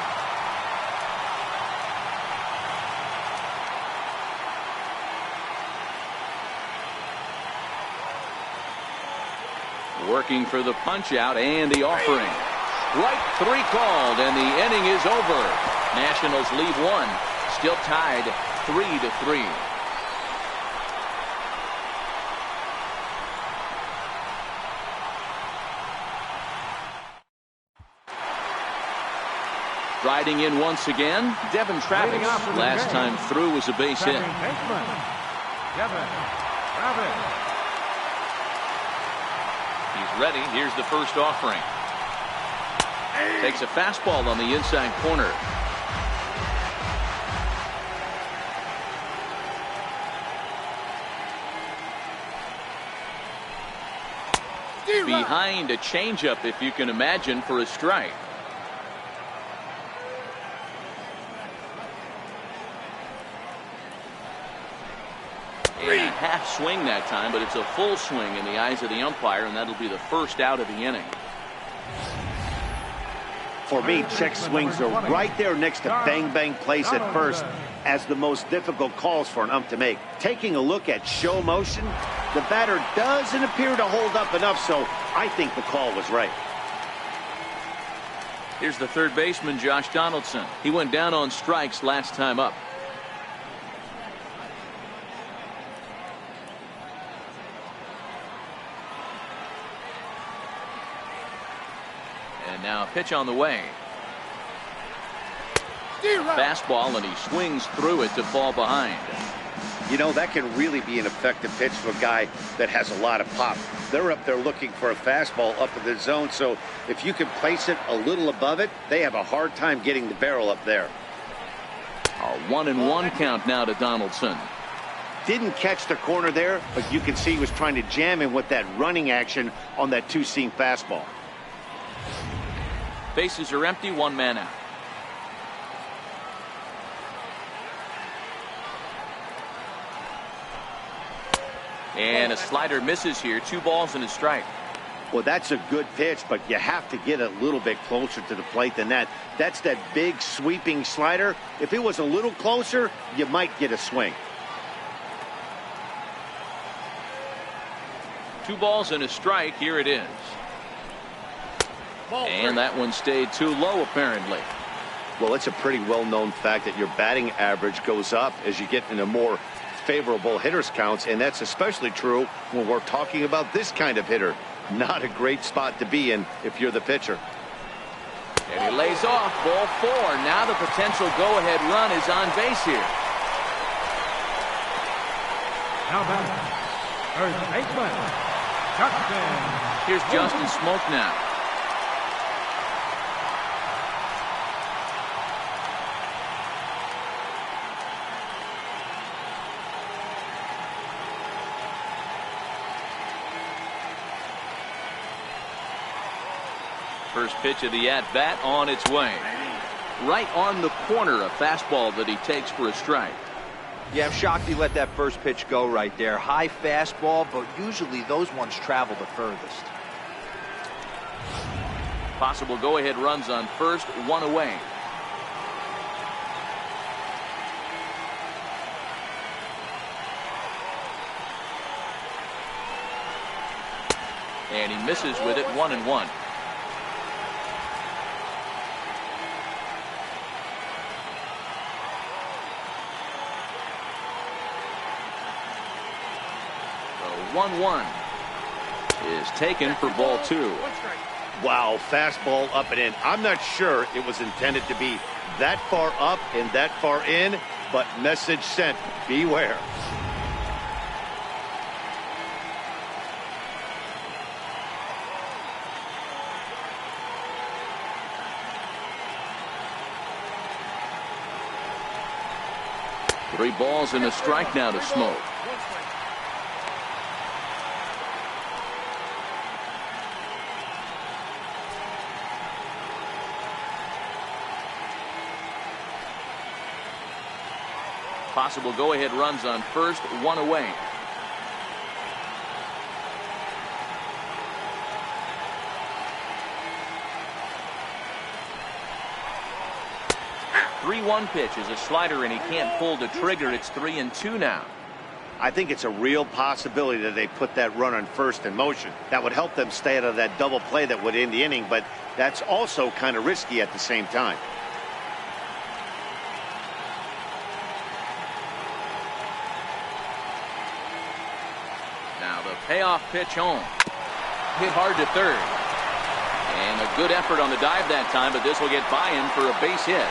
A: Working for the punch out and the offering. Strike 3 called, and the inning is over. Nationals leave 1, still tied 3-3. Riding in once again, Devin Travis. Last time through was a base hit.
D: Devin Travis.
A: He's ready. Here's the first offering. Takes a fastball on the inside corner. Behind a changeup, if you can imagine, for a strike. And a half swing that time, but it's a full swing in the eyes of the umpire, and that'll be the first out of the inning.
B: For me, check swings are right there next to bang-bang plays at first as the most difficult calls for an ump to make. Taking a look at show motion, the batter doesn't appear to hold up enough, so I think the call was right.
A: Here's the third baseman, Josh Donaldson. He went down on strikes last time up. And now a pitch on the way. Fastball, and he swings through it to fall behind.
B: You know, that can really be an effective pitch to a guy that has a lot of pop. They're up there looking for a fastball up in the zone, so if you can place it a little above it, they have a hard time getting the barrel up there.
A: A 1-1 count now to Donaldson.
B: Didn't catch the corner there, but you can see he was trying to jam him with that running action on that two-seam fastball.
A: Bases are empty, one man out. And a slider misses here. 2 balls and a strike.
B: Well, that's a good pitch, but you have to get a little bit closer to the plate than that. That's that big sweeping slider. If it was a little closer, you might get a swing.
A: 2 balls and a strike. Here it is. And that one stayed too low, apparently.
B: Well, it's a pretty well-known fact that your batting average goes up as you get into more favorable hitters counts, and that's especially true when we're talking about this kind of hitter. Not a great spot to be in if you're the pitcher.
A: And he lays off. Ball 4. Now the potential go-ahead run is on base here.
D: Now back. First baseman, Justin.
A: Here's Justin Smoke now. First pitch of the at-bat on its way. Right on the corner, a fastball that he takes for a strike.
C: Yeah, I'm shocked he let that first pitch go right there. High fastball, but usually those ones travel the furthest.
A: Possible go-ahead runs on first, 1 away. And he misses with it, 1-1. The 1-1 is taken for ball 2.
B: Wow, fastball up and in. I'm not sure it was intended to be that far up and that far in, but message sent, beware.
A: Three balls and a strike now to Smoke. Possible go-ahead runs on first, 1 away. The 3-1 pitch is a slider, and he can't pull the trigger. It's 3-2 now.
B: I think it's a real possibility that they put that run on first in motion. That would help them stay out of that double play that would end the inning, but that's also kind of risky at the same time.
A: Now the payoff pitch home. Hit hard to third. And a good effort on the dive that time, but this will get by him for a base hit.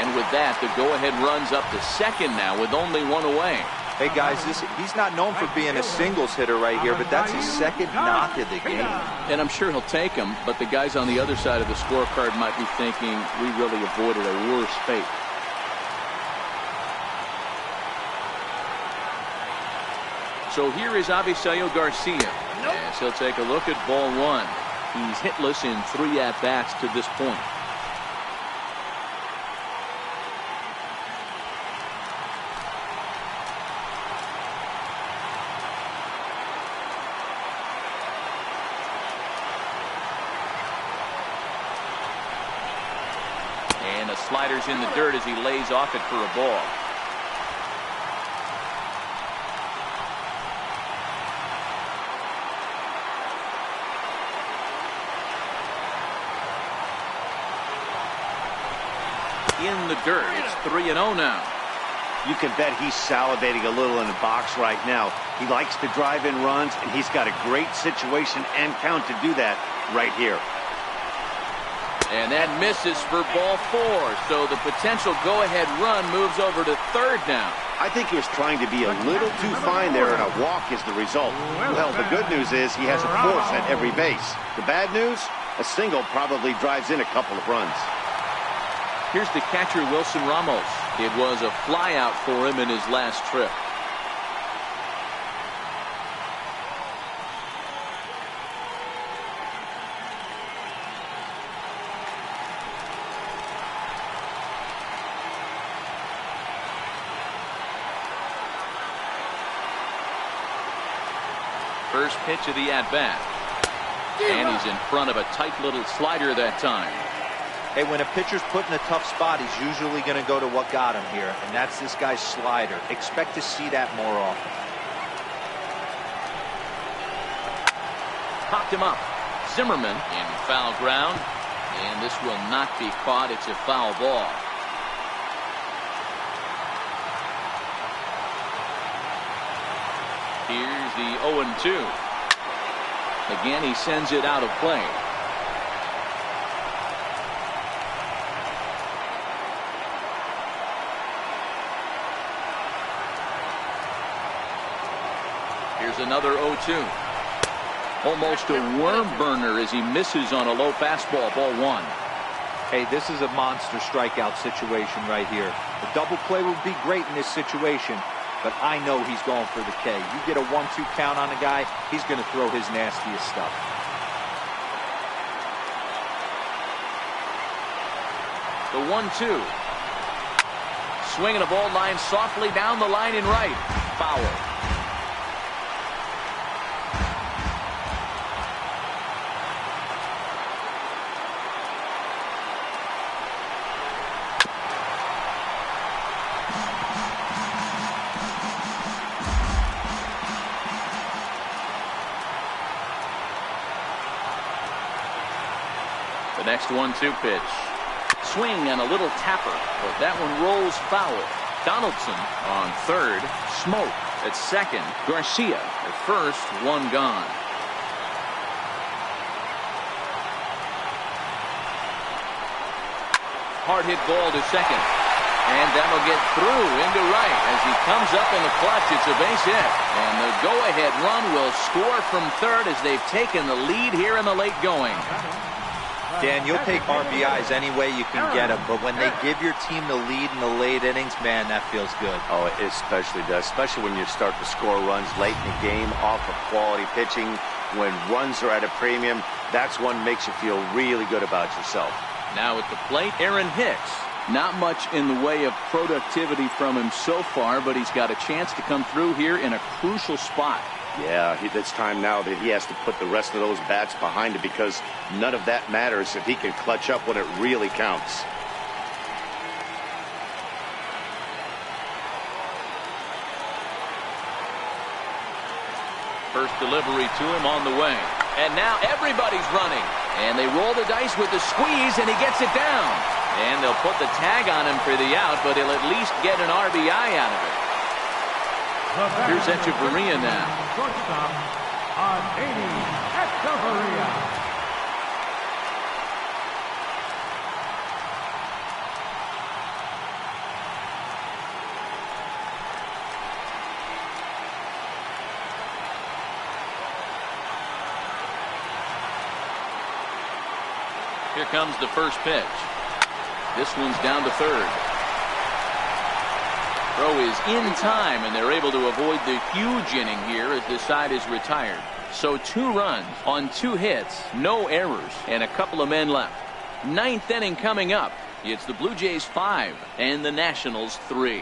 A: And with that, the go-ahead runs up to second now with only 1 away.
C: Hey, guys, he's not known for being a singles hitter right here, but that's his second knock of the game.
A: And I'm sure he'll take him, but the guys on the other side of the scorecard might be thinking we really avoided a worse fate. So here is Avisayo Garcia, as he'll take a look at ball 1. He's hitless in 3 at-bats to this point. And the slider's in the dirt as he lays off it for a ball. In the dirt. It's 3-0 now.
B: You can bet he's salivating a little in the box right now. He likes to drive in runs, and he's got a great situation and count to do that right here.
A: And that misses for ball 4. So the potential go-ahead run moves over to third now.
B: I think he was trying to be a little too fine there, and a walk is the result. Well, the good news is he has a force at every base. The bad news? A single probably drives in a couple of runs.
A: Here's the catcher, Wilson Ramos. It was a flyout for him in his last trip. First pitch of the at-bat. And he's in front of a tight little slider that time.
C: Hey, when a pitcher's put in a tough spot, he's usually going to go to what got him here, and that's this guy's slider. Expect to see that more often.
A: Popped him up. Zimmerman in foul ground, and this will not be caught. It's a foul ball. Here's the 0-2. Again, he sends it out of play. Here's another 0-2. Almost a worm burner as he misses on a low fastball, ball 1.
C: Hey, this is a monster strikeout situation right here. A double play would be great in this situation, but I know he's going for the K. You get a 1-2 count on a guy, he's going to throw his nastiest stuff.
A: The 1-2. Swinging a ball line softly down the line in right. Foul. The next 1-2 pitch. Swing and a little tapper, but that one rolls foul. Donaldson on third. Smoke at second. Garcia at first. One gone. Hard hit ball to second. And that'll get through into right as he comes up in the clutch. It's a base hit. And the go-ahead run will score from third as they've taken the lead here in the late going.
C: Dan, you'll take RBIs any way you can get them, but when they give your team the lead in the late innings, man, that feels good.
B: Oh, it especially does, especially when you start to score runs late in the game off of quality pitching. When runs are at a premium, that's one makes you feel really good about yourself.
A: Now at the plate, Aaron Hicks. Not much in the way of productivity from him so far, but he's got a chance to come through here in a crucial spot.
B: Yeah, it's time now that he has to put the rest of those bats behind it, because none of that matters if he can clutch up when it really counts.
A: First delivery to him on the way. And now everybody's running. And they roll the dice with the squeeze, and he gets it down. And they'll put the tag on him for the out, but he'll at least get an RBI out of it. Here's Echeverria now.
D: Shortstop, Echeverria.
A: Here comes the first pitch. This one's down to third. Throw is in time, and they're able to avoid the huge inning here as this side is retired. So 2 runs on 2 hits, no errors, and a couple of men left. 9th inning coming up. It's the Blue Jays 5 and the Nationals 3.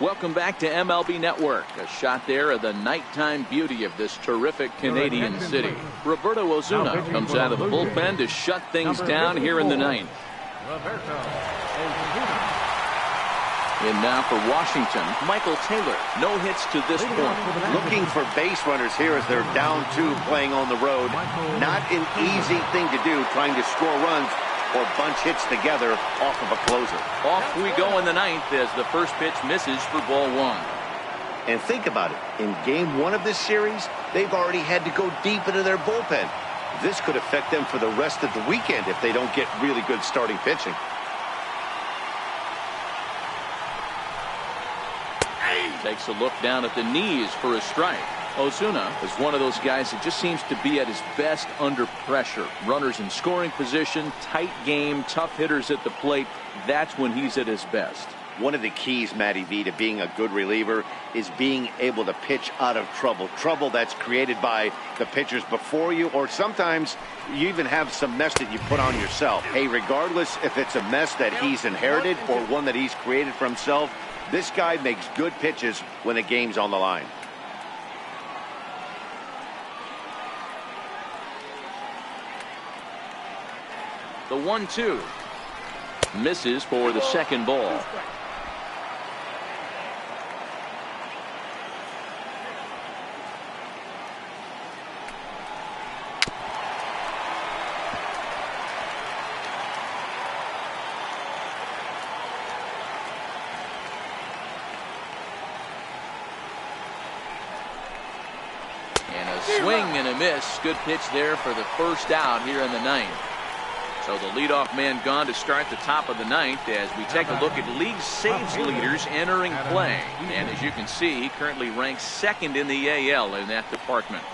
A: Welcome back to MLB Network. A shot there of the nighttime beauty of this terrific Canadian city. Roberto Osuna comes out of the bullpen to shut things down here in the ninth. And now for Washington, Michael Taylor. No hits to this point.
B: Looking for base runners here as they're down 2 playing on the road. Not an easy thing to do, trying to score runs or bunch hits together off of a closer.
A: Off we go in the ninth as the first pitch misses for ball 1.
B: And think about it. In game 1 of this series, they've already had to go deep into their bullpen. This could affect them for the rest of the weekend if they don't get really good starting pitching.
A: Takes a look down at the knees for a strike. Osuna is one of those guys that just seems to be at his best under pressure. Runners in scoring position, tight game, tough hitters at the plate. That's when he's at his best.
B: One of the keys, Matty V, to being a good reliever is being able to pitch out of trouble. Trouble that's created by the pitchers before you, or sometimes you even have some mess that you put on yourself. Hey, regardless if it's a mess that he's inherited or one that he's created for himself, this guy makes good pitches when the game's on the line.
A: The 1-2 misses for the second ball. And a swing and a miss. Good pitch there for the first out here in the ninth. So the leadoff man gone to start the top of the ninth as we take a look at league saves leaders entering play. And as you can see, he currently ranks second in the AL in that department.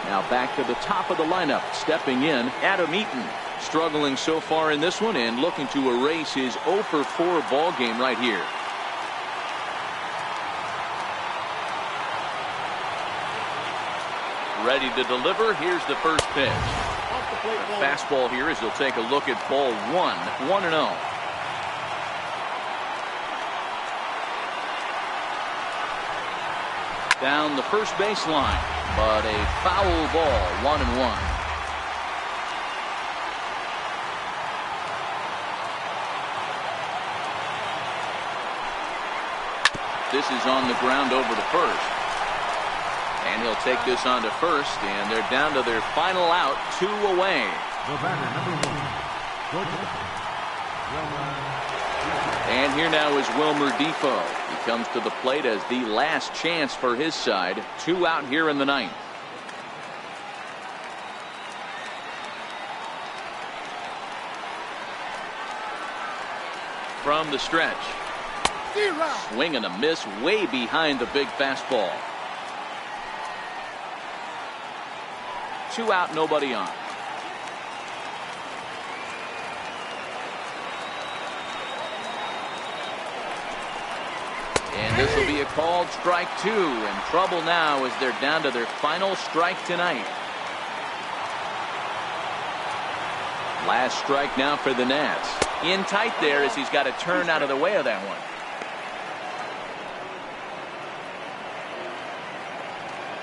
A: Now back to the top of the lineup. Stepping in, Adam Eaton. Struggling so far in this one and looking to erase his 0 for 4 ball game right here. Ready to deliver. Here's the first pitch. The fastball here as he'll take a look at ball 1. 1-0. Down the first baseline, but a foul ball. 1-1. This is on the ground over to first. And he'll take this on to first, and they're down to their final out, 2 away. And here now is Wilmer Defoe. He comes to the plate as the last chance for his side. 2 out here in the ninth. From the stretch. Swing and a miss way behind the big fastball. 2 out, nobody on. And this will be a called strike 2. In trouble now as they're down to their final strike tonight. Last strike now for the Nats. In tight there as he's got to turn out of the way of that one.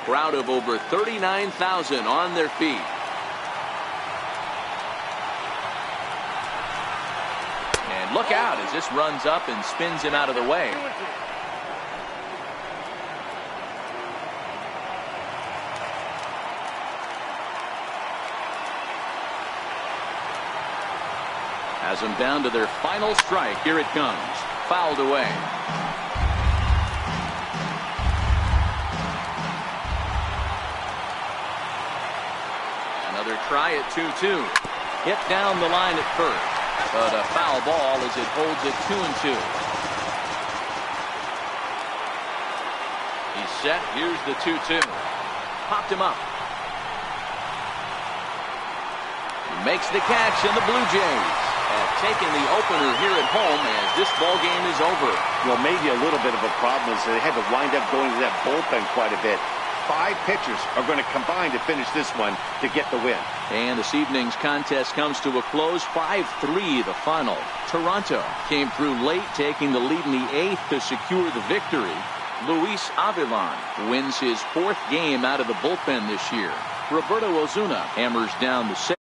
A: Crowd of over 39,000 on their feet. And look out as this runs up and spins him out of the way. Has them down to their final strike. Here it comes. Fouled away. Try at 2-2. Hit down the line at first, but a foul ball as it holds it 2-2. He's set. Here's the 2-2. Popped him up. He makes the catch, and the Blue Jays have taken the opener here at home as this ball game is over.
B: Well, maybe a little bit of a problem is they had to wind up going to that bullpen quite a bit. 5 pitchers are going to combine to finish this one to get the win.
A: And this evening's contest comes to a close. 5-3 the final. Toronto came through late, taking the lead in the 8th to secure the victory. Luis Avilan wins his 4th game out of the bullpen this year. Roberto Ozuna hammers down the 6th.